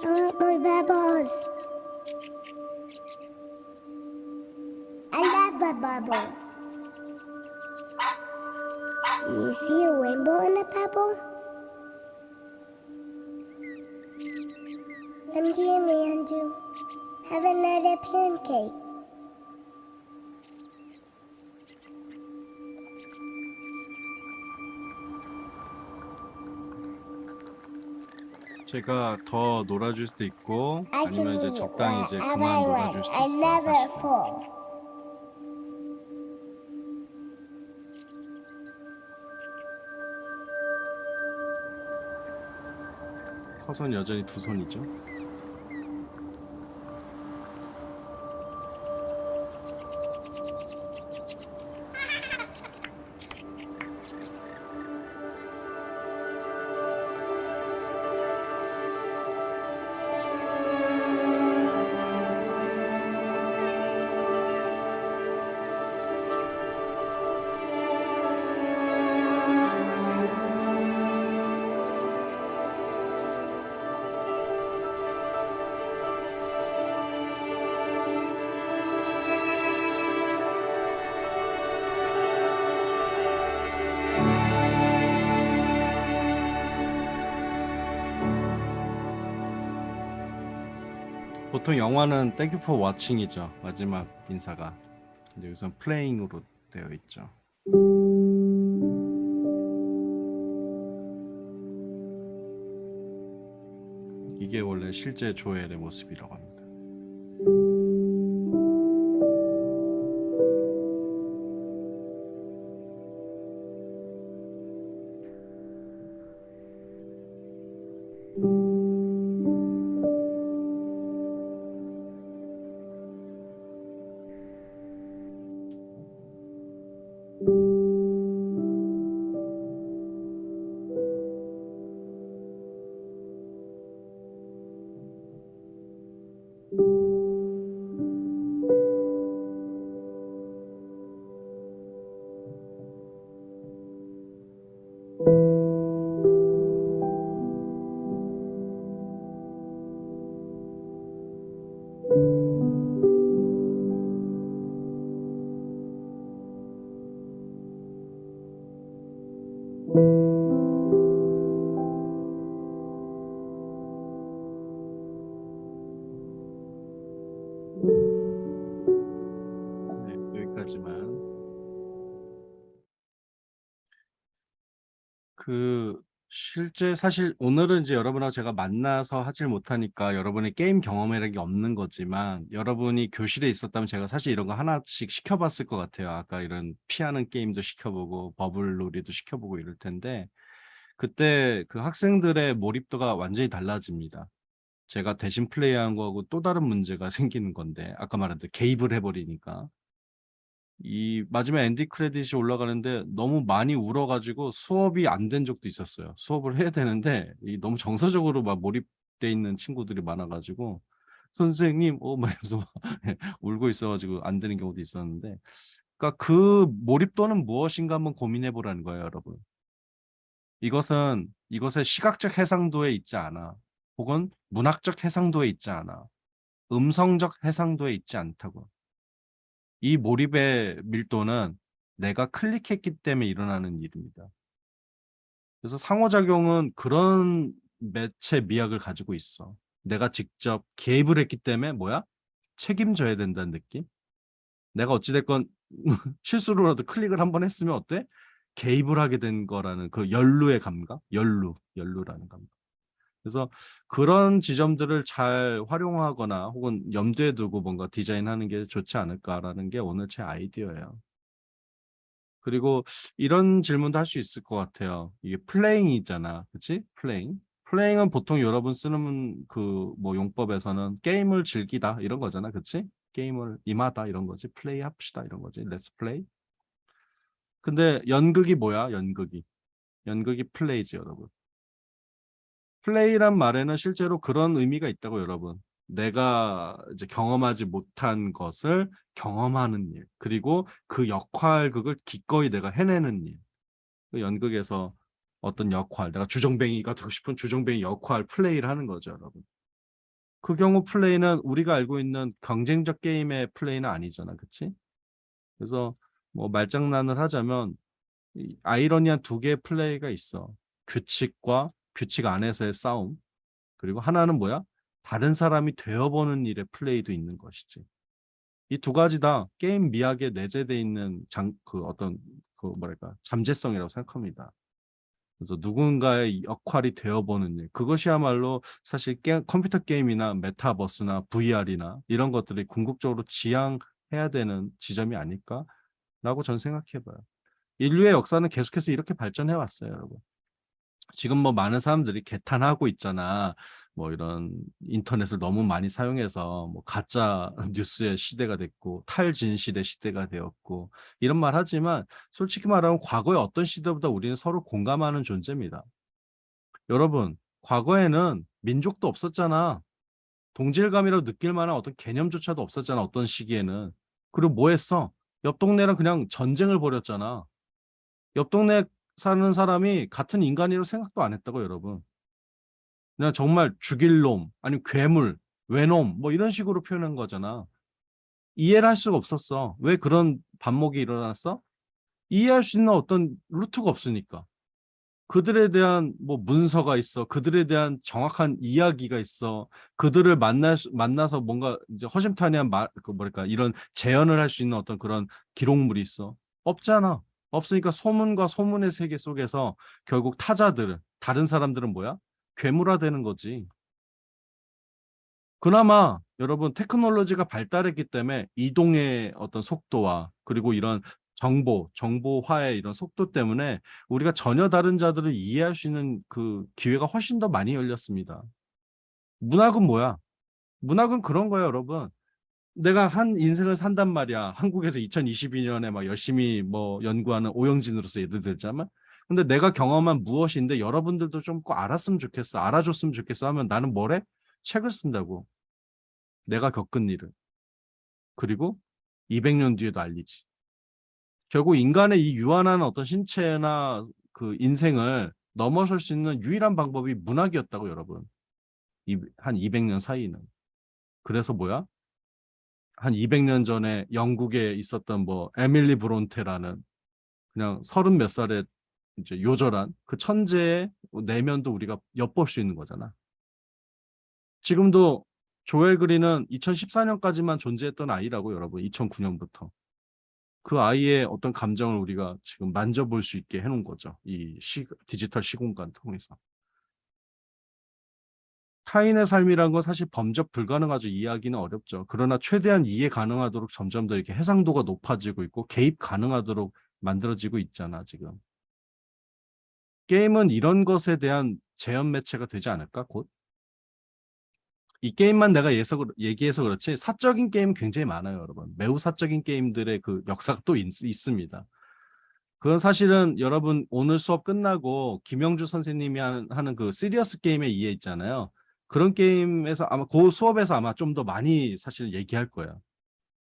C: I want more bubbles. I love the bubbles. You see a rainbow in a pebble? Come here, Manju. Have another pancake.
A: 제가 더 놀아줄 수도 있고
C: I can
A: 아니면 이제
C: eat
A: 적당히 이제
C: wherever
A: 그만
C: I
A: 놀아줄
C: want.
A: 수도
C: I
A: 있어요.
C: never
A: 사실.
C: fall.
A: 커서는 여전히 두 손이죠. 보통 영화는 Thank you for watching이죠. 마지막 인사가. 근데 여기서는 playing으로 되어 있죠. 이게 원래 실제 조엘의 모습이라고 합니다. 네, 여기까지만. 실제 사실 오늘은 이제 여러분하고 제가 만나서 하질 못하니까 여러분의 게임 경험이라는 게 없는 거지만 여러분이 교실에 있었다면 제가 사실 이런 거 하나씩 시켜봤을 것 같아요. 아까 이런 피하는 게임도 시켜보고 버블놀이도 시켜보고 이럴 텐데 그때 그 학생들의 몰입도가 완전히 달라집니다. 제가 대신 플레이한 거하고 또 다른 문제가 생기는 건데 아까 말한 대로 개입을 해버리니까 이 마지막에 엔딩 크레딧이 올라가는데 너무 많이 울어가지고 수업이 안 된 적도 있었어요. 수업을 해야 되는데 너무 정서적으로 막 몰입돼 있는 친구들이 많아가지고 선생님 막 이러면서 막 울고 있어가지고 안 되는 경우도 있었는데 그러니까 그 몰입도는 무엇인가 한번 고민해 보라는 거예요, 여러분. 이것의 시각적 해상도에 있지 않아. 혹은 문학적 해상도에 있지 않아. 음성적 해상도에 있지 않다고. 이 몰입의 밀도는 내가 클릭했기 때문에 일어나는 일입니다. 그래서 상호작용은 그런 매체 미학을 가지고 있어. 내가 직접 개입을 했기 때문에 책임져야 된다는 느낌? 내가 어찌됐건 실수로라도 클릭을 한번 했으면 어때? 개입을 하게 된 거라는 그 연루의 감각, 연루라는 감각. 그래서 그런 지점들을 잘 활용하거나 혹은 염두에 두고 뭔가 디자인하는 게 좋지 않을까라는 게 오늘 제 아이디어예요. 그리고 이런 질문도 할 수 있을 것 같아요. 이게 플레잉이잖아, 그렇지? 플레잉. 플레잉은 보통 여러분 쓰는 그 뭐 용법에서는 게임을 즐기다 이런 거잖아, 그렇지? 게임을 임하다 이런 거지. 플레이 합시다 이런 거지. 렛츠 플레이. 근데 연극이 뭐야? 연극이 플레이지, 여러분. 플레이란 말에는 실제로 그런 의미가 있다고, 여러분. 내가 이제 경험하지 못한 것을 경험하는 일, 그리고 그 역할극을 기꺼이 내가 해내는 일. 그 연극에서 어떤 역할, 내가 주정뱅이가 되고 싶은 주정뱅이 역할 플레이를 하는 거죠, 여러분. 그 경우 플레이는 우리가 알고 있는 경쟁적 게임의 플레이는 아니잖아, 그치? 그래서 뭐 말장난을 하자면 이 아이러니한 두 개의 플레이가 있어. 규칙과 규칙 안에서의 싸움. 그리고 하나는 뭐야? 다른 사람이 되어보는 일의 플레이도 있는 것이지. 이 두 가지 다 게임 미학에 내재되어 있는 그 어떤 그 뭐랄까 잠재성이라고 생각합니다. 그래서 누군가의 역할이 되어보는 일, 그것이야말로 사실 컴퓨터 게임이나 메타버스나 VR이나 이런 것들이 궁극적으로 지향해야 되는 지점이 아닐까라고 저는 생각해봐요. 인류의 역사는 계속해서 이렇게 발전해 왔어요, 여러분. 지금 뭐 많은 사람들이 개탄하고 있잖아. 뭐 이런 인터넷을 너무 많이 사용해서 뭐 가짜 뉴스의 시대가 됐고 탈진실의 시대가 되었고 이런 말 하지만 솔직히 말하면 과거의 어떤 시대보다 우리는 서로 공감하는 존재입니다. 여러분, 과거에는 민족도 없었잖아. 동질감이라고 느낄 만한 어떤 개념조차도 없었잖아. 어떤 시기에는. 그리고 뭐 했어? 옆 동네랑 그냥 전쟁을 벌였잖아. 옆 동네 사는 사람이 같은 인간이라고 생각도 안 했다고, 여러분. 그냥 정말 죽일 놈, 아니면 괴물, 외놈, 뭐 이런 식으로 표현한 거잖아. 이해를 할 수가 없었어. 왜 그런 반목이 일어났어? 이해할 수 있는 어떤 루트가 없으니까. 그들에 대한 뭐 문서가 있어. 그들에 대한 정확한 이야기가 있어. 그들을 만나서 뭔가 이제 허심탄회한 그 뭐랄까, 이런 재현을 할 수 있는 어떤 그런 기록물이 있어. 없잖아. 없으니까 소문과 소문의 세계 속에서 결국 타자들은, 다른 사람들은 뭐야? 괴물화되는 거지. 그나마 여러분 테크놀로지가 발달했기 때문에 이동의 어떤 속도와 그리고 이런 정보화의 이런 속도 때문에 우리가 전혀 다른 자들을 이해할 수 있는 그 기회가 훨씬 더 많이 열렸습니다. 문학은 뭐야? 문학은 그런 거예요, 여러분. 내가 한 인생을 산단 말이야. 한국에서 2022년에 막 열심히 뭐 연구하는 오영진으로서 예를 들자면. 근데 내가 경험한 무엇인데 여러분들도 좀 꼭 알았으면 좋겠어. 알아줬으면 좋겠어 하면 나는 뭐래? 책을 쓴다고. 내가 겪은 일을. 그리고 200년 뒤에도 알리지. 결국 인간의 이 유한한 어떤 신체나 그 인생을 넘어설 수 있는 유일한 방법이 문학이었다고, 여러분. 한 200년 사이는. 그래서 뭐야? 한 200년 전에 영국에 있었던 뭐 에밀리 브론테라는 그냥 30 몇 살의 이제 요절한 그 천재의 내면도 우리가 엿볼 수 있는 거잖아. 지금도 조엘 그린은 2014년까지만 존재했던 아이라고, 여러분. 2009년부터. 그 아이의 어떤 감정을 우리가 지금 만져볼 수 있게 해놓은 거죠. 이 디지털 시공간 통해서. 타인의 삶이란 건 사실 범접 불가능하죠. 이해하기는 어렵죠. 그러나 최대한 이해 가능하도록 점점 더 이렇게 해상도가 높아지고 있고 개입 가능하도록 만들어지고 있잖아, 지금. 게임은 이런 것에 대한 재현 매체가 되지 않을까, 곧? 이 게임만 내가 얘기해서 그렇지 사적인 게임은 굉장히 많아요, 여러분. 매우 사적인 게임들의 그 역사가 또 있습니다. 그건 사실은 여러분 오늘 수업 끝나고 김영주 선생님이 하는 그 시리어스 게임의 이해 있잖아요. 그런 게임에서 아마 그 수업에서 아마 좀 더 많이 사실 얘기할 거예요.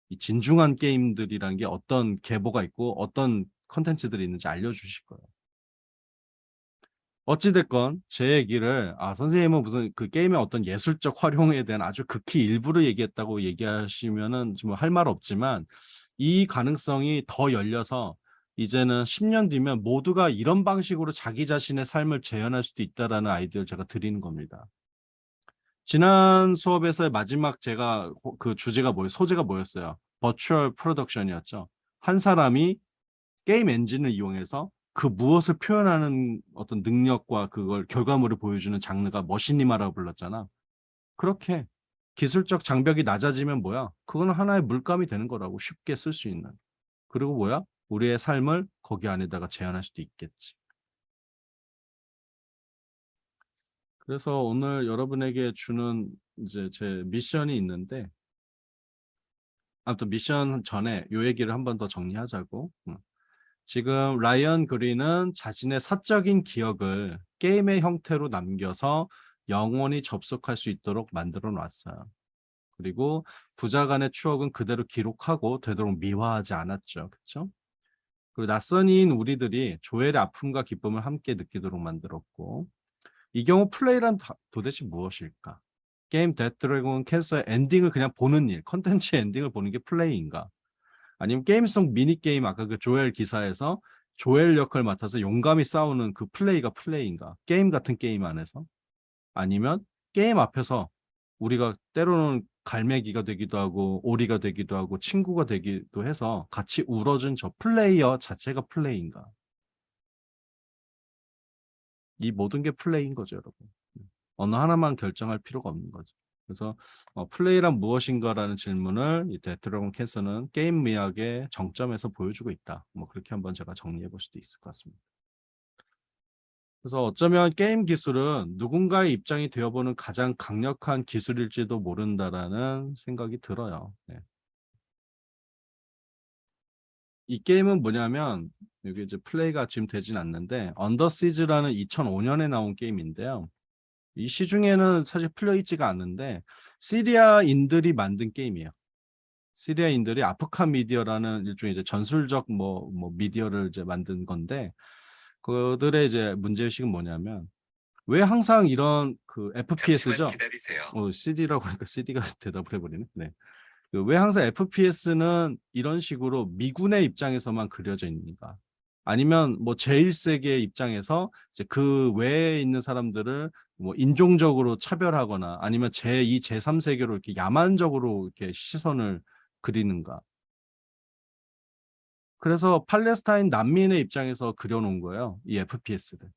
A: 이 진중한 게임들이라는 게 어떤 계보가 있고 어떤 컨텐츠들이 있는지 알려주실 거예요. 어찌됐건 제 얘기를 선생님은 무슨 그 게임의 어떤 예술적 활용에 대한 아주 극히 일부를 얘기했다고 얘기하시면은 좀 할 말 없지만 이 가능성이 더 열려서 이제는 10년 뒤면 모두가 이런 방식으로 자기 자신의 삶을 재현할 수도 있다라는 아이디어를 제가 드리는 겁니다. 지난 수업에서의 마지막 제가 그 주제가 소재가 뭐였어요? 버추얼 프로덕션이었죠. 한 사람이 게임 엔진을 이용해서 그 무엇을 표현하는 어떤 능력과 그걸 결과물을 보여주는 장르가 머시니마라고 불렀잖아. 그렇게 기술적 장벽이 낮아지면 뭐야? 그거는 하나의 물감이 되는 거라고, 쉽게 쓸 수 있는. 그리고 뭐야? 우리의 삶을 거기 안에다가 재현할 수도 있겠지. 그래서 오늘 여러분에게 주는 이제 제 미션이 있는데, 아무튼 미션 전에 요 얘기를 한 번 더 정리하자고. 지금 라이언 그린은 자신의 사적인 기억을 게임의 형태로 남겨서 영원히 접속할 수 있도록 만들어 놨어요. 그리고 부자 간의 추억은 그대로 기록하고 되도록 미화하지 않았죠. 그렇죠? 그리고 낯선이인 우리들이 조엘의 아픔과 기쁨을 함께 느끼도록 만들었고, 이 경우 플레이란 도대체 무엇일까? 게임 데스 드래곤 캔서의 엔딩을 그냥 보는 일, 컨텐츠 엔딩을 보는 게 플레이인가? 아니면 게임 속 미니게임, 아까 그 조엘 기사에서 조엘 역할을 맡아서 용감히 싸우는 그 플레이가 플레이인가? 게임 같은 게임 안에서? 아니면 게임 앞에서 우리가 때로는 갈매기가 되기도 하고 오리가 되기도 하고 친구가 되기도 해서 같이 울어준 저 플레이어 자체가 플레이인가? 이 모든 게 플레이인 거죠, 여러분. 어느 하나만 결정할 필요가 없는 거죠. 그래서 플레이란 무엇인가라는 질문을 이 데드드래곤 캔서는 게임 미학의 정점에서 보여주고 있다. 뭐 그렇게 한번 제가 정리해 볼 수도 있을 것 같습니다. 그래서 어쩌면 게임 기술은 누군가의 입장이 되어보는 가장 강력한 기술일지도 모른다라는 생각이 들어요. 네. 이 게임은 뭐냐면, 여기 이제 플레이가 지금 되진 않는데, 언더시즈라는 2005년에 나온 게임인데요. 이 시중에는 사실 풀려 있지가 않는데 시리아인들이 만든 게임이에요. 시리아인들이 아프칸 미디어라는 일종의 이제 전술적 미디어를 이제 만든 건데, 그들의 이제 문제의식은 뭐냐면, 왜 항상 이런 그 FPS죠? CD라고 하니까 CD가 대답을 해버리네. 네. 왜 항상 FPS는 이런 식으로 미군의 입장에서만 그려져 있는가? 아니면 뭐 제1세계 입장에서 이제 그 외에 있는 사람들을 뭐 인종적으로 차별하거나 아니면 제2, 제3세계로 이렇게 야만적으로 이렇게 시선을 그리는가? 그래서 팔레스타인 난민의 입장에서 그려놓은 거예요, 이 FPS를.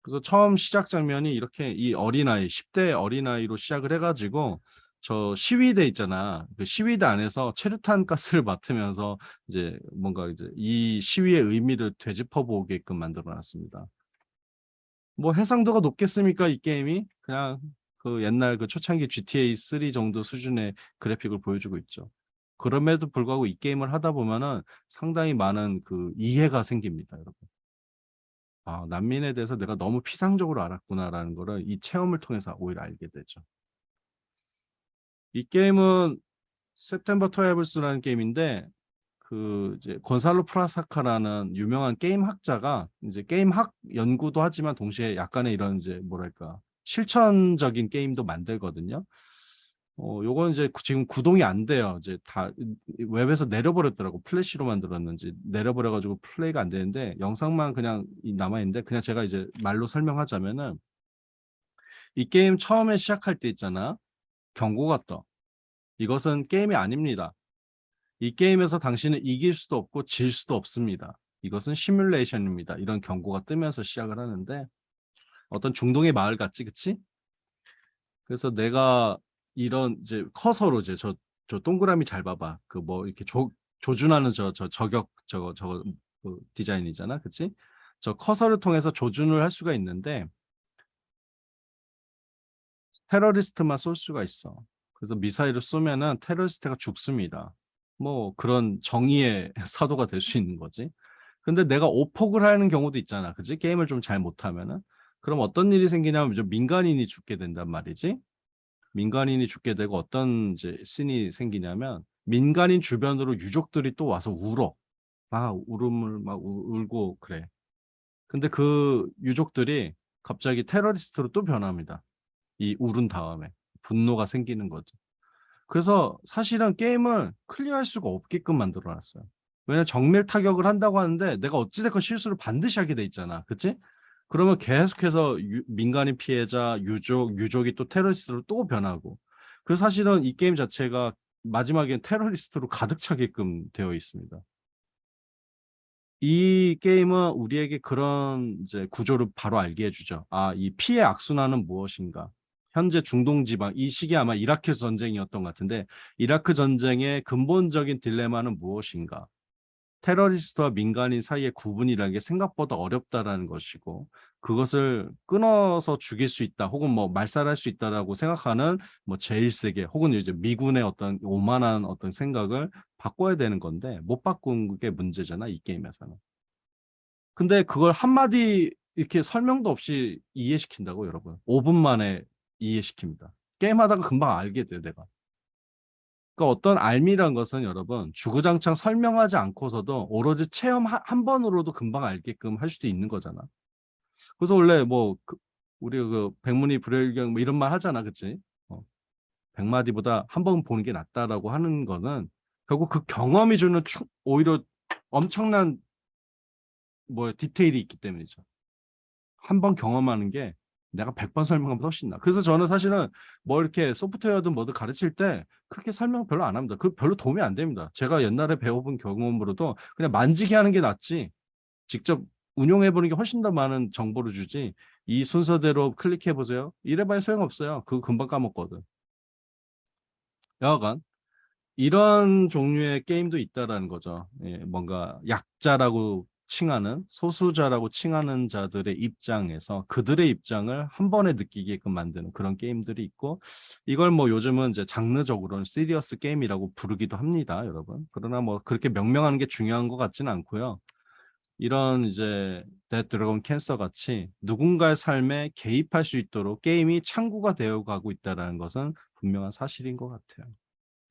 A: 그래서 처음 시작 장면이 이렇게 이 어린아이, 10대 어린아이로 시작을 해가지고 저 시위대 있잖아. 그 시위대 안에서 최루탄 가스를 맡으면서 이제 뭔가 이제 이 시위의 의미를 되짚어 보게끔 만들어 놨습니다. 뭐 해상도가 높겠습니까, 이 게임이? 그냥 그 옛날 그 초창기 GTA 3 정도 수준의 그래픽을 보여주고 있죠. 그럼에도 불구하고 이 게임을 하다 보면은 상당히 많은 그 이해가 생깁니다, 여러분. 아, 난민에 대해서 내가 너무 피상적으로 알았구나라는 거를 이 체험을 통해서 오히려 알게 되죠. 이 게임은 September 12s라는 게임인데, 그 이제 곤살로 프라사카라는 유명한 게임 학자가 이제 게임 학 연구도 하지만 동시에 약간의 이런 이제 뭐랄까 실천적인 게임도 만들거든요. 요건 이제 지금 구동이 안 돼요. 이제 다 웹에서 내려버렸더라고. 플래시로 만들었는지 내려버려가지고 플레이가 안 되는데 영상만 그냥 남아 있는데, 그냥 제가 이제 말로 설명하자면은, 이 게임 처음에 시작할 때 있잖아. 경고가 떠. 이것은 게임이 아닙니다. 이 게임에서 당신은 이길 수도 없고 질 수도 없습니다. 이것은 시뮬레이션입니다. 이런 경고가 뜨면서 시작을 하는데, 어떤 중동의 마을 같지, 그치? 그래서 내가 이런 이제 커서로 이제 저 동그라미 잘 봐봐. 그 뭐 이렇게 조준하는 저격 그 디자인이잖아, 그치? 저 커서를 통해서 조준을 할 수가 있는데 테러리스트만 쏠 수가 있어. 그래서 미사일을 쏘면은 테러리스트가 죽습니다. 뭐 그런 정의의 사도가 될 수 있는 거지. 근데 내가 오폭을 하는 경우도 있잖아, 그치? 게임을 좀 잘 못하면은. 그럼 어떤 일이 생기냐면 좀 민간인이 죽게 된단 말이지. 민간인이 죽게 되고 어떤 이제 씬이 생기냐면, 민간인 주변으로 유족들이 또 와서 울어. 울음을 막 울고 그래. 근데 그 유족들이 갑자기 테러리스트로 또 변합니다. 이 울은 다음에 분노가 생기는 거죠. 그래서 사실은 게임을 클리어할 수가 없게끔 만들어 놨어요. 왜냐면 정밀 타격을 한다고 하는데 내가 어찌됐건 실수를 반드시 하게 돼 있잖아, 그치? 그러면 계속해서 민간인 피해자, 유족이 또 테러리스트로 또 변하고. 그래서 사실은 이 게임 자체가 마지막엔 테러리스트로 가득 차게끔 되어 있습니다. 이 게임은 우리에게 그런 이제 구조를 바로 알게 해주죠. 아, 이 피해 악순환은 무엇인가? 현재 중동 지방, 이 시기 아마 이라크 전쟁이었던 것 같은데, 이라크 전쟁의 근본적인 딜레마는 무엇인가? 테러리스트와 민간인 사이의 구분이라는 게 생각보다 어렵다라는 것이고, 그것을 끊어서 죽일 수 있다, 혹은 뭐 말살할 수 있다라고 생각하는 뭐 제1세계, 혹은 이제 미군의 어떤 오만한 어떤 생각을 바꿔야 되는 건데, 못 바꾼 게 문제잖아, 이 게임에서는. 근데 그걸 한마디 이렇게 설명도 없이 이해시킨다고, 여러분. 5분 만에 이해시킵니다. 게임하다가 금방 알게 돼요, 내가. 그러니까 어떤 알미란 것은 여러분 주구장창 설명하지 않고서도 오로지 체험 한 번으로도 금방 알게끔 할 수도 있는 거잖아. 그래서 원래 뭐 우리 그 백문이 불여일경 뭐 이런 말 하잖아, 그치? 백마디보다 한 번 보는 게 낫다라고 하는 거는 결국 그 경험이 주는 오히려 엄청난 뭐 디테일이 있기 때문이죠. 한 번 경험하는 게 내가 100번 설명하면 훨씬 나. 그래서 저는 사실은 뭐 이렇게 소프트웨어든 뭐든 가르칠 때 그렇게 설명 별로 안 합니다. 그 별로 도움이 안 됩니다. 제가 옛날에 배워본 경험으로도 그냥 만지게 하는 게 낫지, 직접 운용해보는 게 훨씬 더 많은 정보를 주지, 이 순서대로 클릭해보세요, 이래봐야 소용없어요. 그거 금방 까먹거든. 여하간 이런 종류의 게임도 있다라는 거죠. 예, 뭔가 약자라고 칭하는, 소수자라고 칭하는 자들의 입장에서 그들의 입장을 한 번에 느끼게끔 만드는 그런 게임들이 있고, 이걸 뭐 요즘은 이제 장르적으로는 시리어스 게임이라고 부르기도 합니다, 여러분. 그러나 뭐 그렇게 명명하는 게 중요한 것 같지는 않고요. 이런 이제 데드 드래곤 캔서 같이 누군가의 삶에 개입할 수 있도록 게임이 창구가 되어 가고 있다는 것은 분명한 사실인 것 같아요.